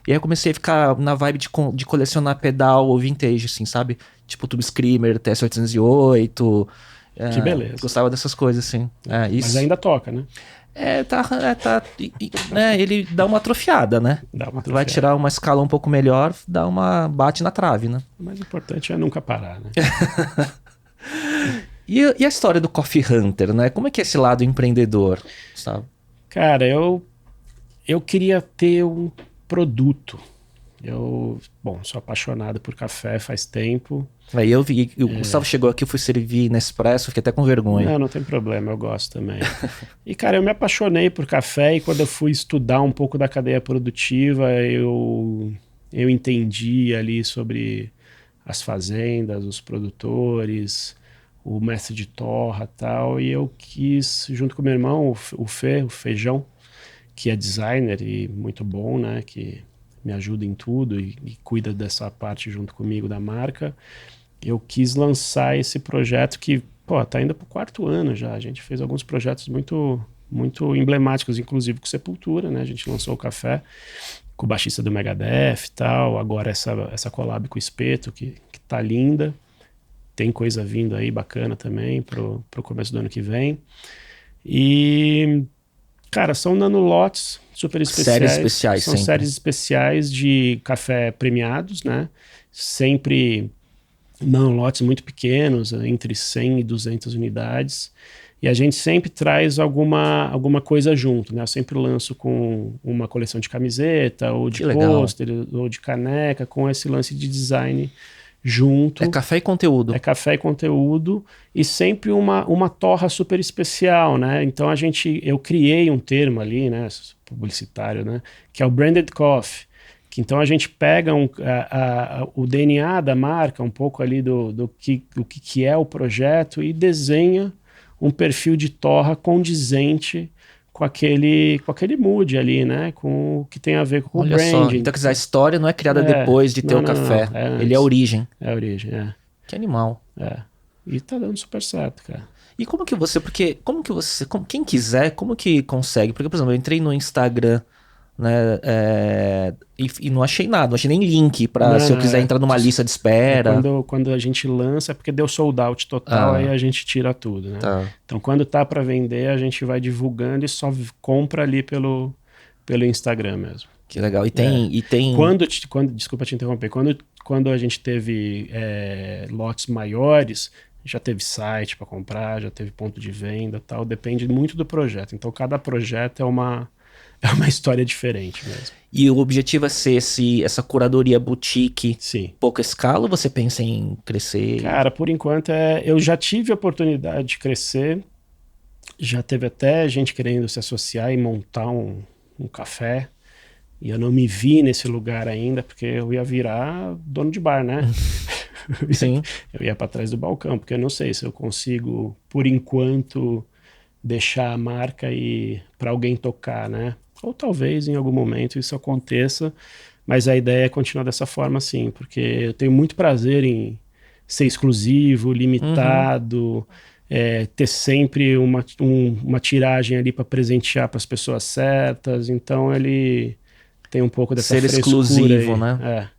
E aí eu comecei a ficar na vibe de colecionar pedal vintage, assim, sabe? Tipo Tube Screamer, TS-808. Que beleza. Gostava dessas coisas, assim. Isso. Mas ainda toca, né? Né, ele dá uma atrofiada, né? Dá uma Vai atrofiada. tirar uma escala um pouco melhor, bate na trave, né? O mais importante é nunca parar, né? E a história do Coffee Hunter, né? Como é que é esse lado empreendedor, sabe? Cara, eu queria ter um produto. Sou apaixonado por café faz tempo. Aí eu vi, o Gustavo chegou aqui, eu fui servir Nespresso, fiquei até com vergonha. Não tem problema, eu gosto também. E, cara, eu me apaixonei por café e quando eu fui estudar um pouco da cadeia produtiva, eu entendi ali sobre as fazendas, os produtores, o mestre de torra e tal, e eu quis, junto com meu irmão, o Feijão, que é designer e muito bom, né, que me ajuda em tudo e cuida dessa parte junto comigo da marca, eu quis lançar esse projeto que, tá indo pro 4º ano já. A gente fez alguns projetos muito, muito emblemáticos, inclusive com Sepultura, né? A gente lançou o café com o baixista do Megadeth e tal. Agora essa collab com o Espeto, que tá linda. Tem coisa vindo aí bacana também pro começo do ano que vem. E, cara, são nanolotes super especiais. Séries especiais, são sempre. séries especiais de café premiados, né? Sempre lotes muito pequenos, entre 100 e 200 unidades. E a gente sempre traz alguma coisa junto, né? Eu sempre lanço com uma coleção de camiseta, ou de pôster, ou de caneca, com esse lance de design junto. É café e conteúdo. É café e conteúdo, e sempre uma torra super especial, né? Então eu criei um termo ali, né, publicitário, né, que é o branded coffee, que então a gente pega o DNA da marca, um pouco ali do que é o projeto e desenha um perfil de torra condizente com aquele mood ali, né? Com o que tem a ver com Olha o branding. Só. Então, quer dizer, a história não é criada depois de ter o café. Ele é a origem. É a origem, é. Que animal. E tá dando super certo, cara. E quem quiser, como que consegue? Porque, por exemplo, eu entrei no Instagram, né, e não achei nada, não achei nem link pra se eu quiser entrar numa lista de espera. Quando a gente lança é porque deu sold out total, aí a gente tira tudo, né? Tá. Então quando tá para vender, a gente vai divulgando e só compra ali pelo Instagram mesmo. Que legal. E tem... Desculpa te interromper, quando a gente teve lotes maiores, já teve site para comprar, já teve ponto de venda, tal. Depende muito do projeto. Então cada projeto é uma história diferente mesmo. E o objetivo é ser essa curadoria boutique, Sim. pouca escala, ou você pensa em crescer? Cara, por enquanto eu já tive a oportunidade de crescer. Já teve até gente querendo se associar e montar um café. E eu não me vi nesse lugar ainda, porque eu ia virar dono de bar, né? Sim. Eu ia para trás do balcão, porque eu não sei se eu consigo, por enquanto, deixar a marca e para alguém tocar, né? Ou talvez em algum momento isso aconteça, mas a ideia é continuar dessa forma, sim, porque eu tenho muito prazer em ser exclusivo, limitado, ter sempre uma tiragem ali para presentear para as pessoas certas. Então ele tem um pouco dessa Ser frescura exclusivo, aí. né?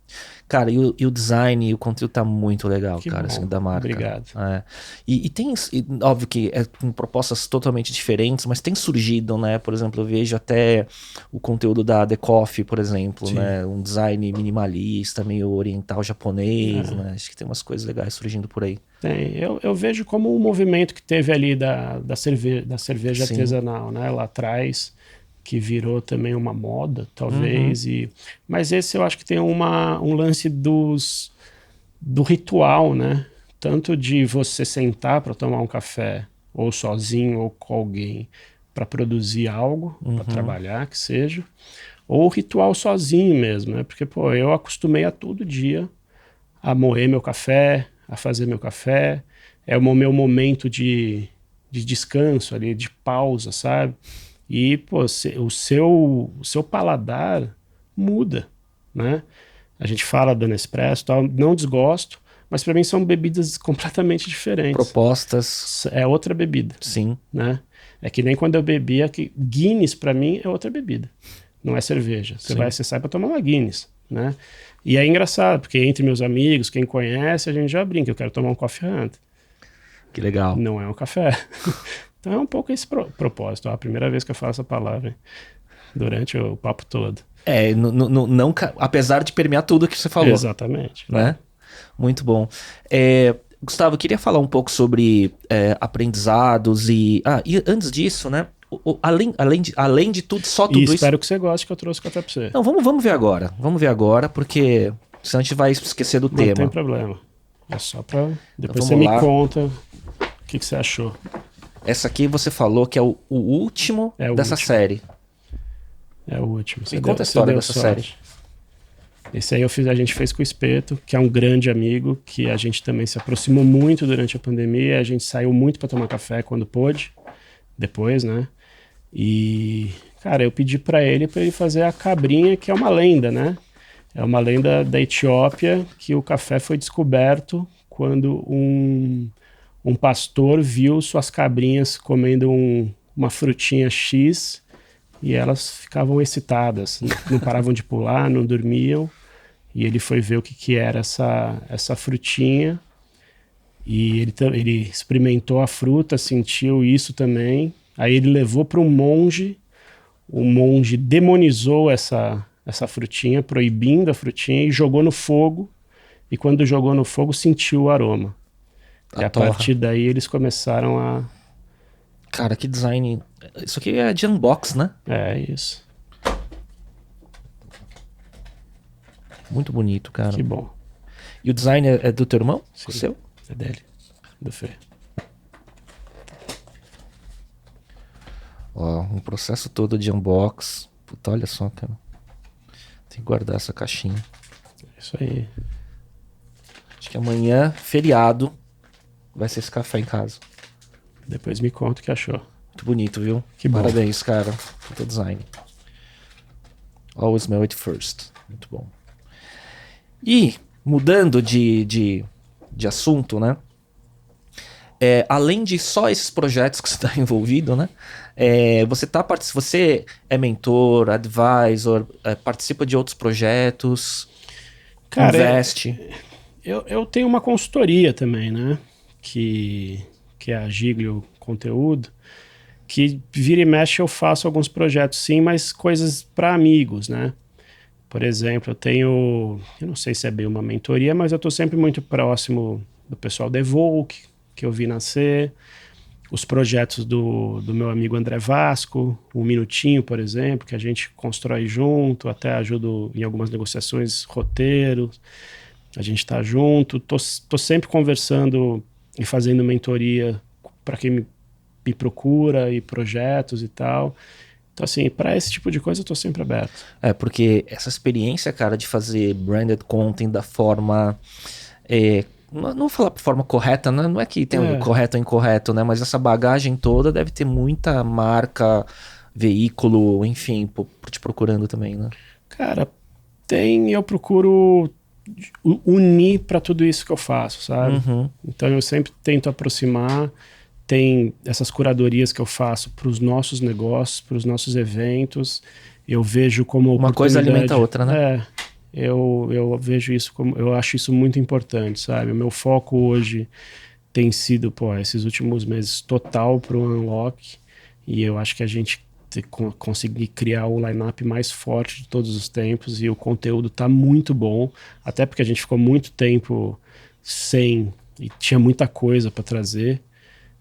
Cara, e o design e o conteúdo tá muito legal, Que cara, bom. assim, da marca. Obrigado. E tem, óbvio que é com propostas totalmente diferentes, mas tem surgido, né? Por exemplo, eu vejo até o conteúdo da The Coffee, por exemplo, Sim. né? Um design minimalista, meio oriental japonês, né? Acho que tem umas coisas legais surgindo por aí. Tem. Eu vejo como um movimento que teve ali da cerveja Sim. artesanal, né? Lá atrás, que virou também uma moda, talvez. Mas esse eu acho que tem um lance do ritual, né? Tanto de você sentar para tomar um café, ou sozinho, ou com alguém, para produzir algo, para trabalhar, que seja. Ou o ritual sozinho mesmo, né? Porque, pô, eu acostumei a todo dia a moer meu café, a fazer meu café. É o meu momento de descanso ali, de pausa, sabe? E, pô, o seu paladar muda, né? A gente fala da Nespresso, tal, não desgosto, mas para mim são bebidas completamente diferentes. Propostas. É outra bebida. Sim. Né? É que nem quando eu bebia, que Guinness para mim é outra bebida. Não é cerveja. Você sai para tomar uma Guinness, né? E é engraçado, porque entre meus amigos, quem conhece, a gente já brinca, eu quero tomar um Coffee Hunt. Que legal. Não é um café. Então é um pouco esse propósito. A primeira vez que eu falo essa palavra, hein? Durante o papo todo. Não, apesar de permear tudo que você falou. Exatamente. Né? Muito bom. Gustavo, eu queria falar um pouco sobre aprendizados e antes disso, né? Além de tudo, só tudo e isso. Espero que você goste que eu trouxe café pra você. Não, vamos ver agora. Vamos ver agora, porque senão a gente vai esquecer do tema. Não tem problema. É só pra... Depois então, você me conta o que você achou. Essa aqui você falou que é o último dessa série. É o último. Me conta a história dessa série. Esse aí a gente fez com o Espeto, que é um grande amigo, que a gente também se aproximou muito durante a pandemia. A gente saiu muito para tomar café quando pôde, depois, né? E, cara, eu pedi para ele fazer a cabrinha, que é uma lenda, né? É uma lenda da Etiópia, que o café foi descoberto quando um pastor viu suas cabrinhas comendo uma frutinha X e elas ficavam excitadas, não paravam de pular, não dormiam. E ele foi ver o que era essa frutinha e ele experimentou a fruta, sentiu isso também. Aí ele levou para um monge, o monge demonizou essa frutinha, proibindo a frutinha e jogou no fogo. E quando jogou no fogo, sentiu o aroma. E a partir daí eles começaram a... Cara, que design... Isso aqui é de unbox, né? É isso. Muito bonito, cara. Que bom. E o design é do teu irmão? Sim, o seu? É dele, do Fê. Ó, um processo todo de unbox. Puta, olha só, cara. Tem que guardar essa caixinha. Isso aí. Acho que amanhã, feriado, vai ser esse café em casa. Depois me conta o que achou. Muito bonito, viu? Que bom. Parabéns, cara. Puta design. Always smell it first. Muito bom. E, mudando de assunto, né? Além de só esses projetos que você está envolvido, né? Você é mentor, advisor, participa de outros projetos, cara, investe. Eu tenho uma consultoria também, né? Que é a Giglio Conteúdo, que vira e mexe eu faço alguns projetos sim, mas coisas para amigos, né? Por exemplo, eu não sei se é bem uma mentoria, mas eu estou sempre muito próximo do pessoal da Evoque, que eu vi nascer, os projetos do meu amigo André Vasco, o Minutinho, por exemplo, que a gente constrói junto, até ajudo em algumas negociações, roteiros, a gente está junto, tô sempre conversando e fazendo mentoria para quem me procura e projetos e tal. Então, assim, para esse tipo de coisa eu tô sempre aberto. Porque essa experiência, cara, de fazer branded content da forma... não vou falar de forma correta, né? Não é que tem correto ou incorreto, né? Mas essa bagagem toda deve ter muita marca, veículo, enfim, te procurando também, né? Cara, eu procuro unir para tudo isso que eu faço, sabe? Uhum. Então eu sempre tento aproximar. Tem essas curadorias que eu faço para os nossos negócios, para os nossos eventos. Eu vejo como uma coisa alimenta a outra, né? Eu vejo isso como... Eu acho isso muito importante, sabe? O meu foco hoje tem sido, esses últimos meses total para o Unlock. E eu acho que a gente conseguir criar o line-up mais forte de todos os tempos. E o conteúdo tá muito bom. Até porque a gente ficou muito tempo sem... E tinha muita coisa para trazer.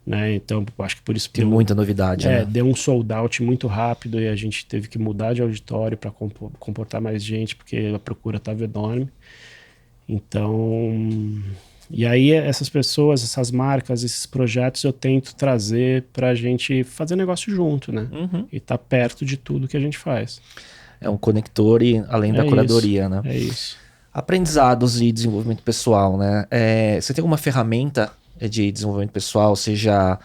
Né? Então, acho que por isso... Tem muita novidade, né? Deu um sold out muito rápido e a gente teve que mudar de auditório para comportar mais gente, porque a procura estava enorme. Então... E aí, essas pessoas, essas marcas, esses projetos, eu tento trazer para a gente fazer negócio junto, né? Uhum. E tá perto de tudo que a gente faz. É um conector e além da curadoria, né? É isso. Aprendizados e desenvolvimento pessoal, né? Você tem alguma ferramenta de desenvolvimento pessoal, seja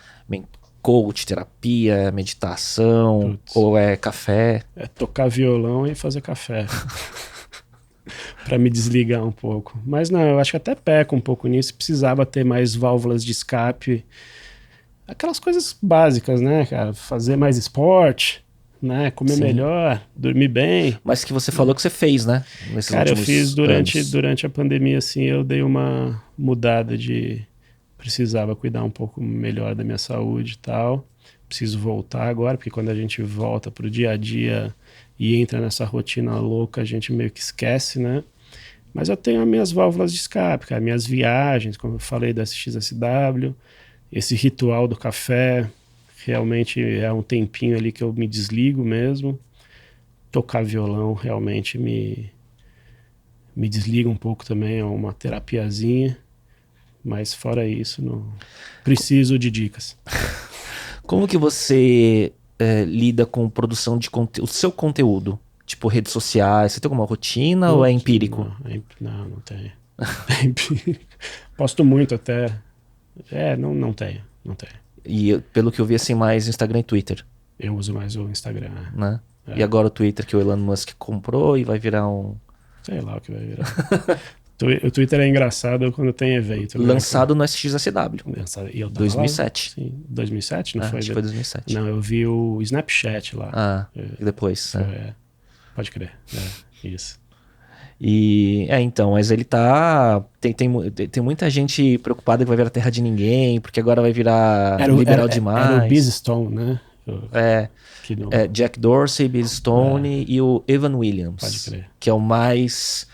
coach, terapia, meditação, ou café? É tocar violão e fazer café. Para me desligar um pouco. Mas não, eu acho que até peco um pouco nisso. Precisava ter mais válvulas de escape. Aquelas coisas básicas, né, cara? Fazer mais esporte, né? Comer melhor, dormir bem. Mas que você falou que você fez, né? Nesses cara, eu fiz durante a pandemia, assim, eu dei uma mudada de... Precisava cuidar um pouco melhor da minha saúde e tal. Preciso voltar agora, porque quando a gente volta pro dia a dia e entra nessa rotina louca, a gente meio que esquece, né? Mas eu tenho as minhas válvulas de escape, cara, minhas viagens, como eu falei da SXSW, esse ritual do café, realmente é um tempinho ali que eu me desligo mesmo. Tocar violão realmente me desliga um pouco também, é uma terapiazinha. Mas fora isso, não preciso de dicas. Como que você lida com produção de conteúdo, o seu conteúdo? Tipo redes sociais, você tem alguma rotina ou é empírico? Não tenho. É empírico. Posto muito até. Não tenho. E pelo que eu vi, assim, mais Instagram e Twitter. Eu uso mais o Instagram. Né? E agora o Twitter que o Elon Musk comprou e vai virar um... Sei lá o que vai virar. O Twitter é engraçado quando tem evento. Lançado no SXSW. E eu 2007. Sim, 2007, não foi? Acho que foi 2007. Não, eu vi o Snapchat lá. E depois. Pode crer. Isso. E, então, mas ele tá... Tem muita gente preocupada que vai virar terra de ninguém, porque agora vai virar liberal demais. Era o Biz Stone, né? Jack Dorsey, Biz Stone e o Evan Williams. Pode crer. Que é o mais...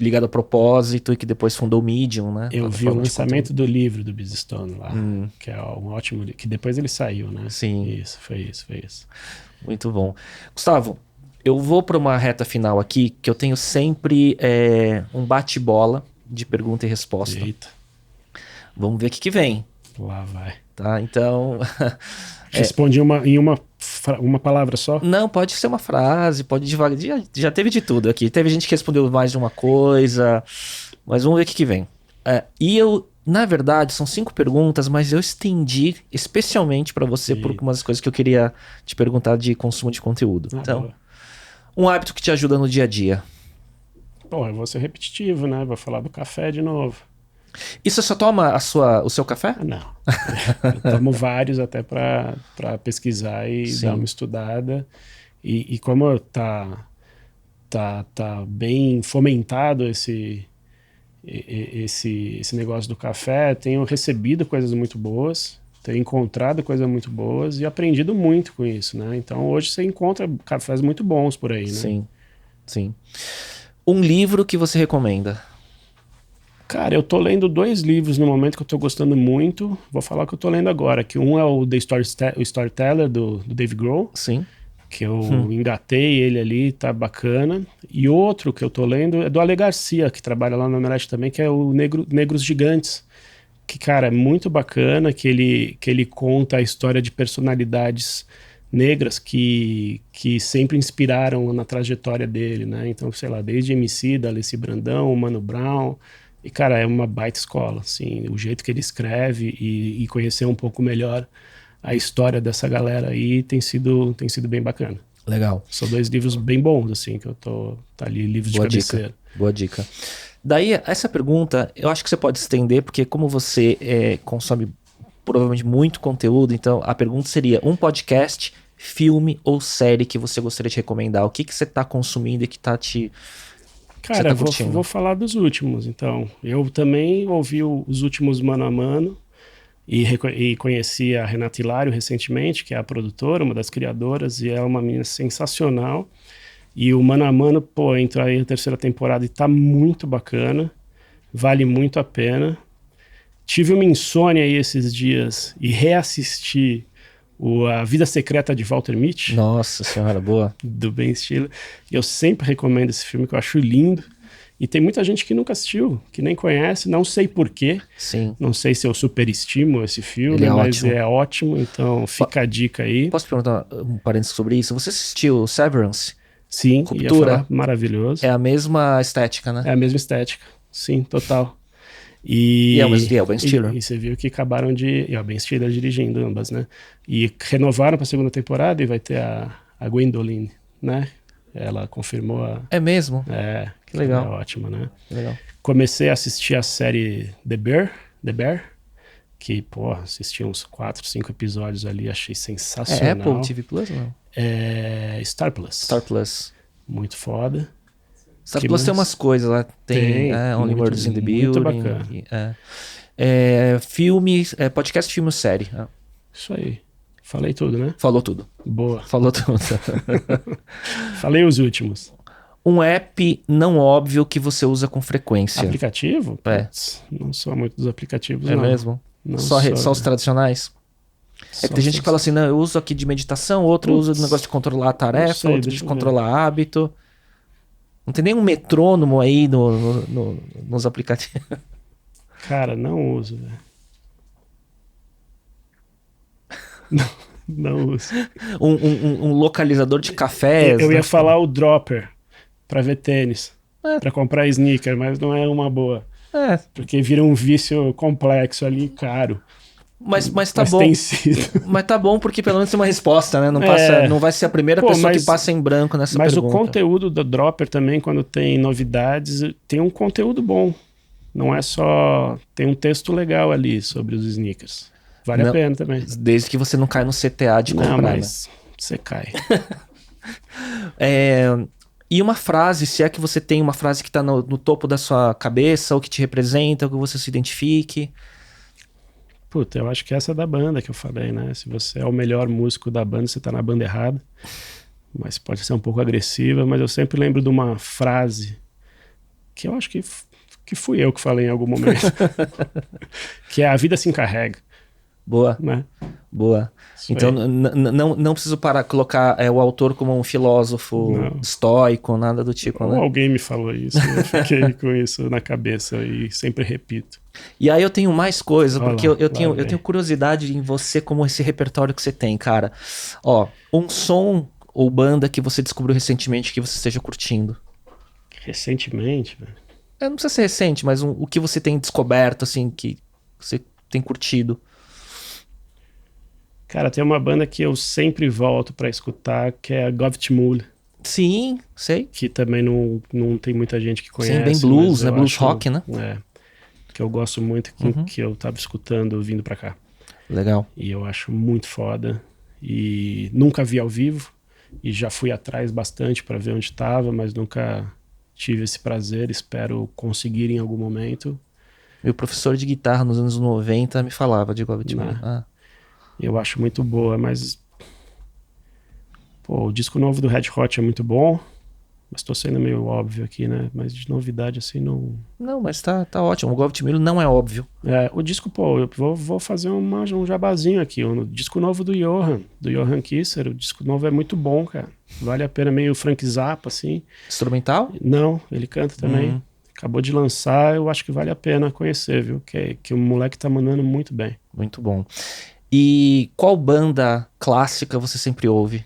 ligado a propósito e que depois fundou o Medium, né? Eu vi o lançamento do livro do Biz Stone lá, que é um ótimo livro, que depois ele saiu, né? Sim. Isso, foi isso. Muito bom. Gustavo, eu vou para uma reta final aqui, que eu tenho sempre um bate-bola de pergunta e resposta. Eita. Vamos ver o que vem. Lá vai. Tá, então... Respondi em uma palavra só? Não, pode ser uma frase, pode devagar. Já teve de tudo aqui. Teve gente que respondeu mais de uma coisa, mas vamos ver o que vem. E eu, na verdade, são 5 perguntas, mas eu estendi especialmente para você por umas coisas que eu queria te perguntar de consumo de conteúdo. Então, boa. Um hábito que te ajuda no dia a dia. Bom, eu vou ser repetitivo, né? Vou falar do café de novo. E você só toma o seu café? Não. Eu tomo vários até para pesquisar e dar uma estudada. E como tá bem fomentado esse negócio do café, tenho recebido coisas muito boas, tenho encontrado coisas muito boas e aprendido muito com isso, né? Então hoje você encontra cafés muito bons por aí, né? Sim. Um livro que você recomenda? Cara, eu tô lendo 2 livros no momento que eu tô gostando muito. Vou falar o que eu tô lendo agora, que um é o o Storyteller, do Dave Grohl, Sim. que eu engatei ele ali, tá bacana. E outro que eu tô lendo é do Ale Garcia, que trabalha lá no Omelete também, que é o Negros Gigantes. Que, cara, é muito bacana, que ele conta a história de personalidades negras que sempre inspiraram na trajetória dele, né? Então, sei lá, desde Emicida, Alessi Brandão, Mano Brown. E, cara, é uma baita escola, assim, o jeito que ele escreve e conhecer um pouco melhor a história dessa galera aí tem sido bem bacana. Legal. São 2 livros bem bons, assim, que eu tô tá ali, livros de Boa cabeceira. dica. Boa dica. Daí, essa pergunta, eu acho que você pode estender, porque como você consome provavelmente muito conteúdo, então a pergunta seria um podcast, filme ou série que você gostaria de recomendar? O que que você tá consumindo e que tá te... que você Cara, tá curtindo? vou falar dos últimos, então. Eu também ouvi os últimos Mano a Mano e conheci a Renata Hilário recentemente, que é a produtora, uma das criadoras, e é uma menina sensacional. E o Mano a Mano, pô, entrou aí a 3ª temporada e tá muito bacana, vale muito a pena. Tive uma insônia aí esses dias e reassisti A Vida Secreta de Walter Mitty, Nossa senhora, boa. do Ben Stiller. Eu sempre recomendo esse filme, que eu acho lindo. E tem muita gente que nunca assistiu, que nem conhece, não sei porquê. Sim. Não sei se eu superestimo esse filme, Ele é mas ótimo. é ótimo, então fica a dica aí. Posso perguntar um parênteses sobre isso? Você assistiu Severance? Sim, ia Ruptura? falar maravilhoso. É a mesma estética, né? É a mesma estética, sim, total. E é o Ben Stiller. E você viu que acabaram de... E é o Ben Stiller dirigindo ambas, né? E renovaram para a 2ª temporada e vai ter a Gwendoline, né? Ela confirmou a... É mesmo? Que legal. ela é ótima, né? Que legal. Comecei a assistir a série The Bear, que, pô, assisti uns 4, 5 episódios ali, achei sensacional. É Apple TV Plus ou não? É Star Plus. Star Plus. Muito foda. Star Que Plus tem mais? umas coisas lá. Tem Only muito, Murders in the muito Building. bacana. Filme, podcast, filme ou série. Isso aí. Falei tudo, né? Falou tudo. Boa. Falou tudo. Falei os últimos. Um app não óbvio que você usa com frequência. Aplicativo? É. Putz, não sou muito dos aplicativos, É não. mesmo? Não Só sou, os tradicionais? É que tem gente que fala assim, não, eu uso aqui de meditação, outro usa do negócio de controlar a tarefa, sei, outro de deixa eu controlar hábito. Não tem nenhum metrônomo aí nos aplicativos. Cara, não uso, velho. Não uso. Um localizador de cafés. Eu né? ia falar o Dropper pra ver tênis. É. Pra comprar sneaker, mas não é uma boa. É, Porque vira um vício complexo ali, caro. mas tá Mas bom. tem sido. Mas tá bom porque pelo menos tem uma resposta, né? Não, não vai ser a primeira Pô, pessoa mas- que passa em branco nessa Mas pergunta. o conteúdo do Dropper também, quando tem novidades, tem um conteúdo bom. Não é só... Tem um texto legal ali sobre os sneakers. Vale Não, a pena também. Desde que você não caia no CTA de comprar, Não, né? mas você cai. E uma frase, se é que você tem uma frase que tá no topo da sua cabeça, ou que te representa, ou que você se identifique. Puta, eu acho que essa é da banda que eu falei, né? Se você é o melhor músico da banda, você tá na banda errada. Mas pode ser um pouco agressiva, mas eu sempre lembro de uma frase que eu acho que fui eu que falei em algum momento. Que é: a vida se encarrega, Boa, né? boa. Isso Então aí. não preciso colocar o autor como um filósofo Não. estoico, nada do tipo, Ou né? alguém me falou isso, eu fiquei com isso na cabeça e sempre repito. E aí eu tenho mais coisa, Olha porque lá, eu lá tenho vem. curiosidade em você, como esse repertório que você tem, cara. Ó, um som ou banda que você descobriu recentemente que você esteja curtindo. Recentemente, velho. Não precisa ser recente, mas o que você tem descoberto, assim, que você tem curtido. Cara, tem uma banda que eu sempre volto pra escutar, que é a Govtmul, Sim, sei. que também não tem muita gente que conhece. Sim, bem blues, mas né? eu Blues acho- rock, né? É, que eu gosto muito, que eu tava escutando vindo pra cá. Legal. E eu acho muito foda. E nunca vi ao vivo, e já fui atrás bastante pra ver onde tava, mas nunca tive esse prazer, espero conseguir em algum momento. Meu professor de guitarra nos anos 90 me falava de Govtmul. Né? Eu acho muito boa, mas... Pô, o disco novo do Red Hot é muito bom, Mas tô sendo meio óbvio aqui, né? Mas de novidade assim não... Não, mas tá ótimo. O Gov't Miller não é óbvio. O disco, pô, eu vou fazer um jabazinho aqui. O disco novo do Johan Kisser. O disco novo é muito bom, cara. Vale a pena, meio Frank Zappa, assim. Instrumental? Não, ele canta também. Acabou de lançar, eu acho que vale a pena conhecer, viu? Que o moleque tá mandando muito bem. Muito bom. E qual banda clássica você sempre ouve?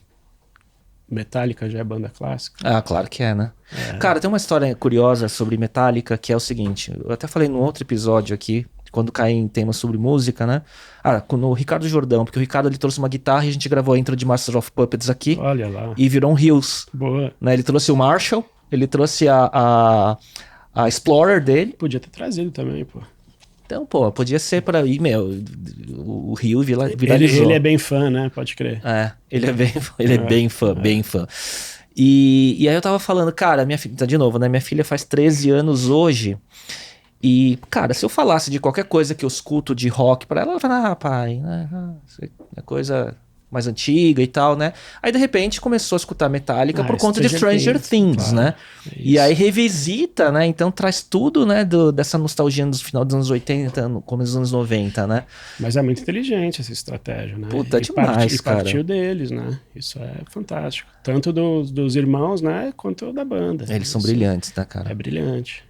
Metallica já é banda clássica? Ah, claro que é, né? Cara, tem uma história curiosa sobre Metallica, que é o seguinte, eu até falei num outro episódio aqui, quando cai em temas sobre música, né? No Ricardo Jordão, porque o Ricardo ele trouxe uma guitarra e a gente gravou a intro de Masters of Puppets aqui. Olha lá. E virou um Hills. Boa. Né? Ele trouxe o Marshall, ele trouxe a Explorer dele. Podia ter trazido também, pô. Então, pô, podia ser para ir, o Rio viralizou. Ele é bem fã, né? Pode crer. Ele é bem fã, bem fã. E aí eu tava falando, cara, minha filha, de novo, né? Minha filha faz 13 anos hoje. E, cara, se eu falasse de qualquer coisa que eu escuto de rock pra ela fala, pai, né? Isso é coisa mais antiga e tal, né? Aí, de repente, começou a escutar Metallica por conta de Stranger Things, claro, né? E aí revisita, né? Então traz tudo, né? Dessa nostalgia dos final dos anos 80, no começo dos anos 90, né? Mas é muito inteligente essa estratégia, né? Puta, demais, cara. E partiu deles, né? Isso é fantástico. Tanto dos irmãos, né? Quanto da banda. Eles são brilhantes, né, cara? É brilhante.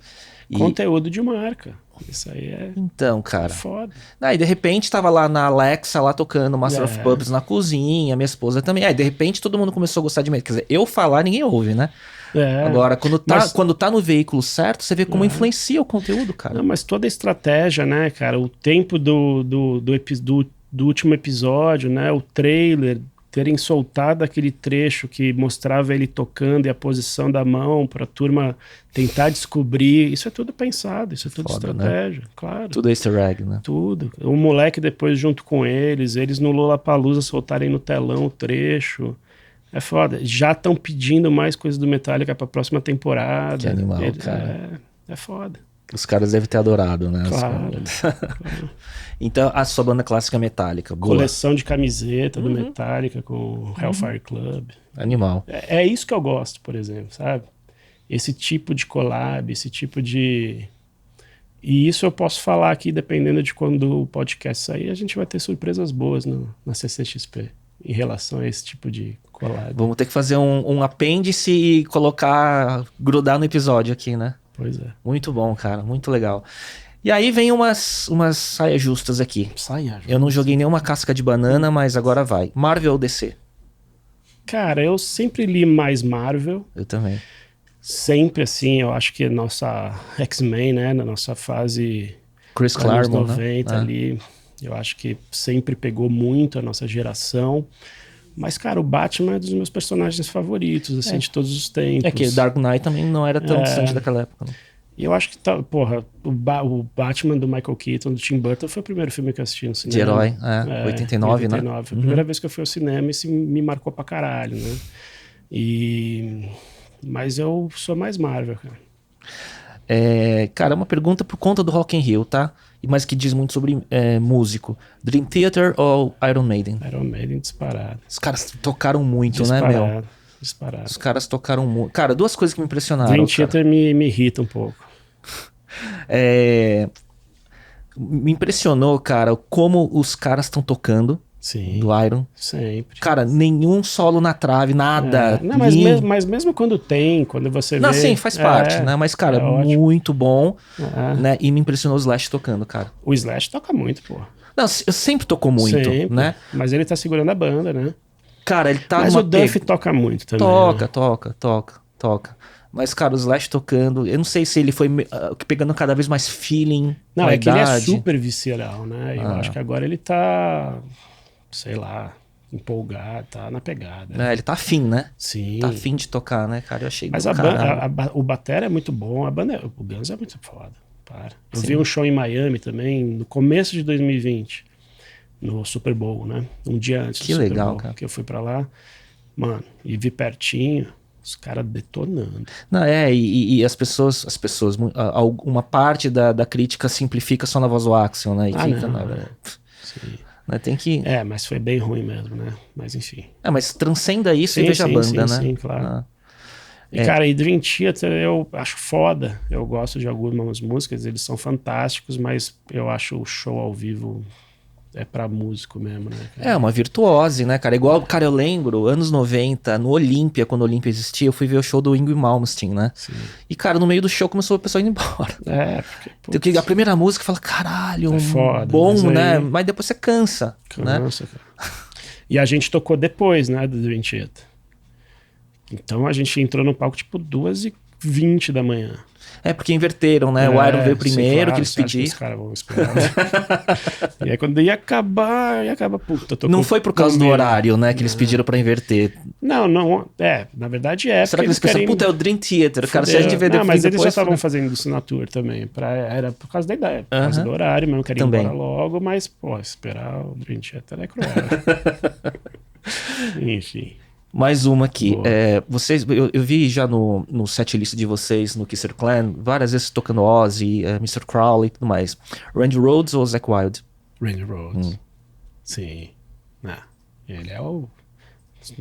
Conteúdo de marca. Isso aí é... Então, cara. Foda. Aí, de repente, tava lá na Alexa, lá tocando Master of Puppets na cozinha, minha esposa também. Aí, de repente, todo mundo começou a gostar de... Quer dizer, eu falar, ninguém ouve, né? Agora, quando tá no veículo certo, você vê como influencia o conteúdo, cara. Não, mas toda a estratégia, né, cara? O tempo do último episódio, né? O trailer... terem soltado aquele trecho que mostrava ele tocando e a posição da mão para a turma tentar descobrir, isso é tudo pensado, isso é tudo estratégia, né? Claro. Tudo easter egg, né? Tudo. O moleque depois junto com eles no Lollapalooza soltarem no telão o trecho. É foda. Já estão pedindo mais coisas do Metallica para a próxima temporada. Que animal, cara. É foda. Os caras devem ter adorado, né? Claro. Então, a sua banda clássica é Metallica. Boa. Coleção de camiseta do Metallica com o Hellfire Club. Animal. É isso que eu gosto, por exemplo, sabe? Esse tipo de collab, esse tipo de... E isso eu posso falar aqui, dependendo de quando o podcast sair, a gente vai ter surpresas boas na CCXP em relação a esse tipo de collab. Vamos ter que fazer um apêndice e grudar no episódio aqui, né? Pois é. Muito bom, cara. Muito legal. E aí vem umas saias justas aqui. Saia justa. Eu não joguei nenhuma casca de banana, mas agora vai. Marvel ou DC? Cara, eu sempre li mais Marvel. Eu também. Sempre, assim, eu acho que nossa X-Men, né? Na nossa fase... Chris Claremont, 90 ali. Eu acho que sempre pegou muito a nossa geração. Mas, cara, o Batman é dos meus personagens favoritos, assim, de todos os tempos. É que Dark Knight também não era tão distante daquela época, né? E eu acho que, o Batman do Michael Keaton, do Tim Burton, foi o primeiro filme que eu assisti no cinema. De herói, 89, né? Foi a primeira vez que eu fui ao cinema e isso me marcou pra caralho, né? Mas eu sou mais Marvel, cara. Cara, uma pergunta por conta do Rock in Rio, tá? Mas que diz muito sobre músico. Dream Theater ou Iron Maiden? Iron Maiden disparado. Os caras tocaram muito, né, meu? Disparado. Os caras tocaram muito. Cara, duas coisas que me impressionaram. Dream Theater me irrita um pouco. Me impressionou, cara, como os caras estão tocando. Sim. Do Iron. Sempre. Cara, nenhum solo na trave, nada. Não, mas mesmo quando você vê... Não, sim, faz parte, né? Mas, cara, muito bom. Né? E me impressionou o Slash tocando, cara. O Slash toca muito, pô. Não, sempre tocou muito, sempre, né? Mas ele tá segurando a banda, né? Cara, ele tá... Mas o Duff toca muito também. Toca. Mas, cara, o Slash tocando... Eu não sei se ele foi pegando cada vez mais feeling. Não, é que ele é super visceral, né? Eu acho que agora ele tá... sei lá, empolgado, tá na pegada. Ele tá afim, né? Sim. Tá afim de tocar, né, cara? Eu achei. Mas o batera é muito bom, o Guns é muito foda. Eu vi um show em Miami também, no começo de 2020, no Super Bowl, né? Um dia antes do Super legal, Bowl, cara. Que eu fui pra lá, mano, e vi pertinho, os caras detonando. Não, e as pessoas, uma parte da crítica simplifica só na voz do Axl, né? E Sim. Tem que... mas foi bem ruim mesmo, né? Mas enfim. Mas transcenda isso e veja a banda, né? Sim, claro. E, cara, e Dream Theater eu acho foda. Eu gosto de algumas músicas, eles são fantásticos, mas eu acho o show ao vivo é pra músico mesmo, né? É uma virtuose, né, cara? Igual, cara, eu lembro, anos 90, no Olímpia, quando o Olímpia existia, eu fui ver o show do Yngwie Malmsteen, né? Sim. E, cara, no meio do show começou o pessoal indo embora. Porque, A primeira música fala, caralho, é foda, bom, mas aí... né? Mas depois você cansa, né? Cara. E a gente tocou depois, né, do Dream Theater. Então a gente entrou no palco tipo 2h20 da manhã. É, porque inverteram, né? O Iron veio primeiro, claro, que eles pediram. Os caras vão esperar. E aí quando ia acabar, puta. Não foi por causa do horário, né, que eles pediram pra inverter. Não, na verdade é. Será que eles pensaram, puta, é o Dream Theater, cara, se a gente vê depois... Não, mas eles já estavam né? fazendo isso na tour também. Era por causa da ideia, por causa do horário mesmo, queria ir embora logo, mas, pô, esperar o Dream Theater é cruel. Enfim. Mais uma aqui. Vocês, eu vi já no setlist de vocês, no Kisser Clan, várias vezes tocando Ozzy, Mr. Crowley e tudo mais. Randy Rhoads ou Zakk Wylde? Randy Rhoads. Sim. Ele é o...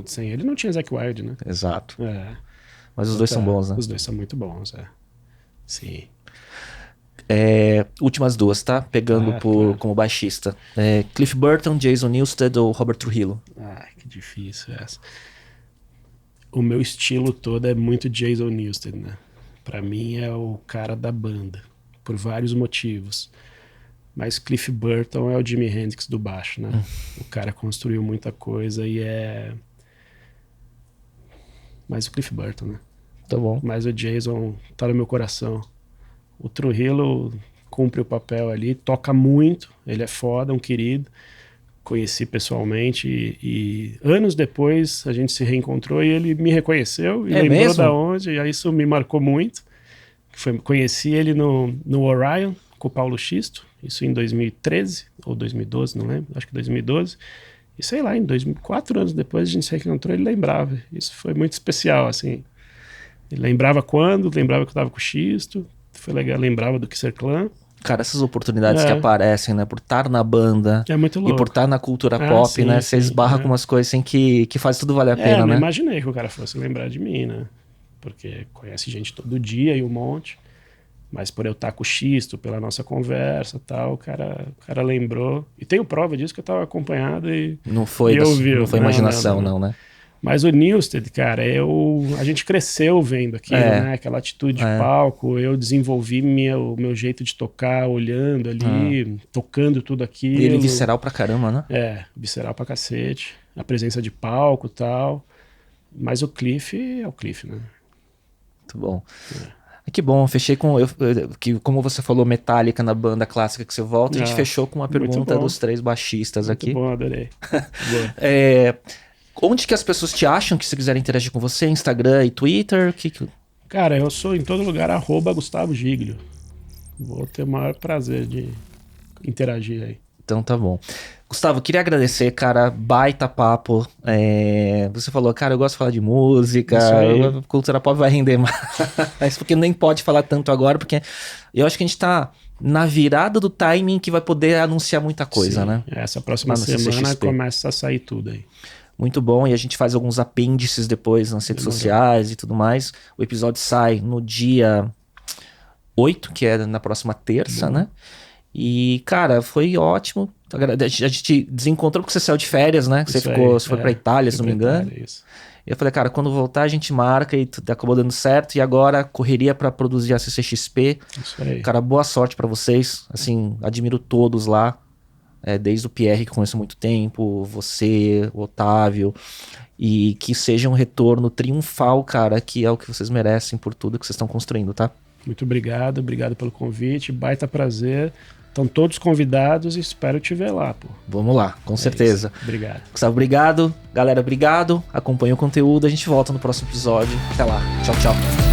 Sem ele não tinha Zakk Wylde, né? Exato. Mas os dois são bons, né? Os dois são muito bons, Sim. Últimas duas, tá? Pegando como baixista. Cliff Burton, Jason Newsted ou Robert Trujillo? Ai, que difícil essa. O meu estilo todo é muito Jason Newsted, né? Pra mim é o cara da banda, por vários motivos. Mas Cliff Burton é o Jimi Hendrix do baixo, né? O cara construiu muita coisa e é... Mas o Cliff Burton, né? Tá bom. Mas o Jason tá no meu coração. O Trujillo cumpre o papel ali, toca muito, ele é foda, um querido. Conheci pessoalmente e anos depois a gente se reencontrou e ele me reconheceu e lembrou mesmo? da onde, e aí isso me marcou muito. Conheci ele no Orion com o Paulo Xisto, isso em 2013 ou 2012, não lembro, acho que 2012. E sei lá, 4 anos depois a gente se reencontrou e ele lembrava. Isso foi muito especial, assim. Ele lembrava lembrava que eu tava com o Xisto, foi legal, lembrava do Kisser Clan. Cara, essas oportunidades que aparecem, né? Por estar na banda é muito louco. E por estar na cultura pop, sim, né? Você esbarra com umas coisas assim que faz tudo valer a pena, eu né? não imaginei que o cara fosse lembrar de mim, né? Porque conhece gente todo dia e um monte. Mas por eu estar com o Xisto, pela nossa conversa e tal, o cara lembrou. E tenho prova disso que eu estava acompanhado e não foi imaginação, não, né? Mas o Newsted, cara, a gente cresceu vendo aquilo, né? Aquela atitude de palco, eu desenvolvi o meu jeito de tocar, olhando ali, tocando tudo aquilo. E ele visceral pra caramba, né? Visceral pra cacete. A presença de palco e tal. Mas o Cliff é o Cliff, né? Muito bom. Que bom, fechei com... que como você falou, Metallica na banda clássica que você volta, a gente fechou com uma pergunta dos 3 baixistas aqui. Muito bom, adorei. Onde que as pessoas te acham, que se quiserem interagir com você? Instagram e Twitter? Cara, eu sou em todo lugar @Gustavo Giglio. Vou ter o maior prazer de interagir aí. Então tá bom. Gustavo, queria agradecer, cara, baita papo. Você falou, cara, eu gosto de falar de música, a cultura pop vai render mais, porque nem pode falar tanto agora, porque eu acho que a gente tá na virada do timing que vai poder anunciar muita coisa, né? Essa próxima semana começa a sair tudo aí. Muito bom, e a gente faz alguns apêndices depois nas redes sociais e tudo mais. O episódio sai no dia 8, que é na próxima terça, né? E, cara, foi ótimo. A gente desencontrou porque você saiu de férias, né? Você foi pra Itália, se não me engano. Isso. E eu falei, cara, quando voltar a gente marca e tudo acabou dando certo. E agora, correria pra produzir a CCXP. Isso aí. Cara, boa sorte pra vocês. Assim, admiro todos lá. Desde o Pierre, que eu conheço há muito tempo, você, o Otávio, e que seja um retorno triunfal, cara, que é o que vocês merecem por tudo que vocês estão construindo, tá? Muito obrigado pelo convite, baita prazer. Estão todos convidados e espero te ver lá, pô. Vamos lá, com certeza. Isso. Obrigado. Gustavo, obrigado. Galera, obrigado. Acompanhe o conteúdo, a gente volta no próximo episódio. Até lá. Tchau, tchau.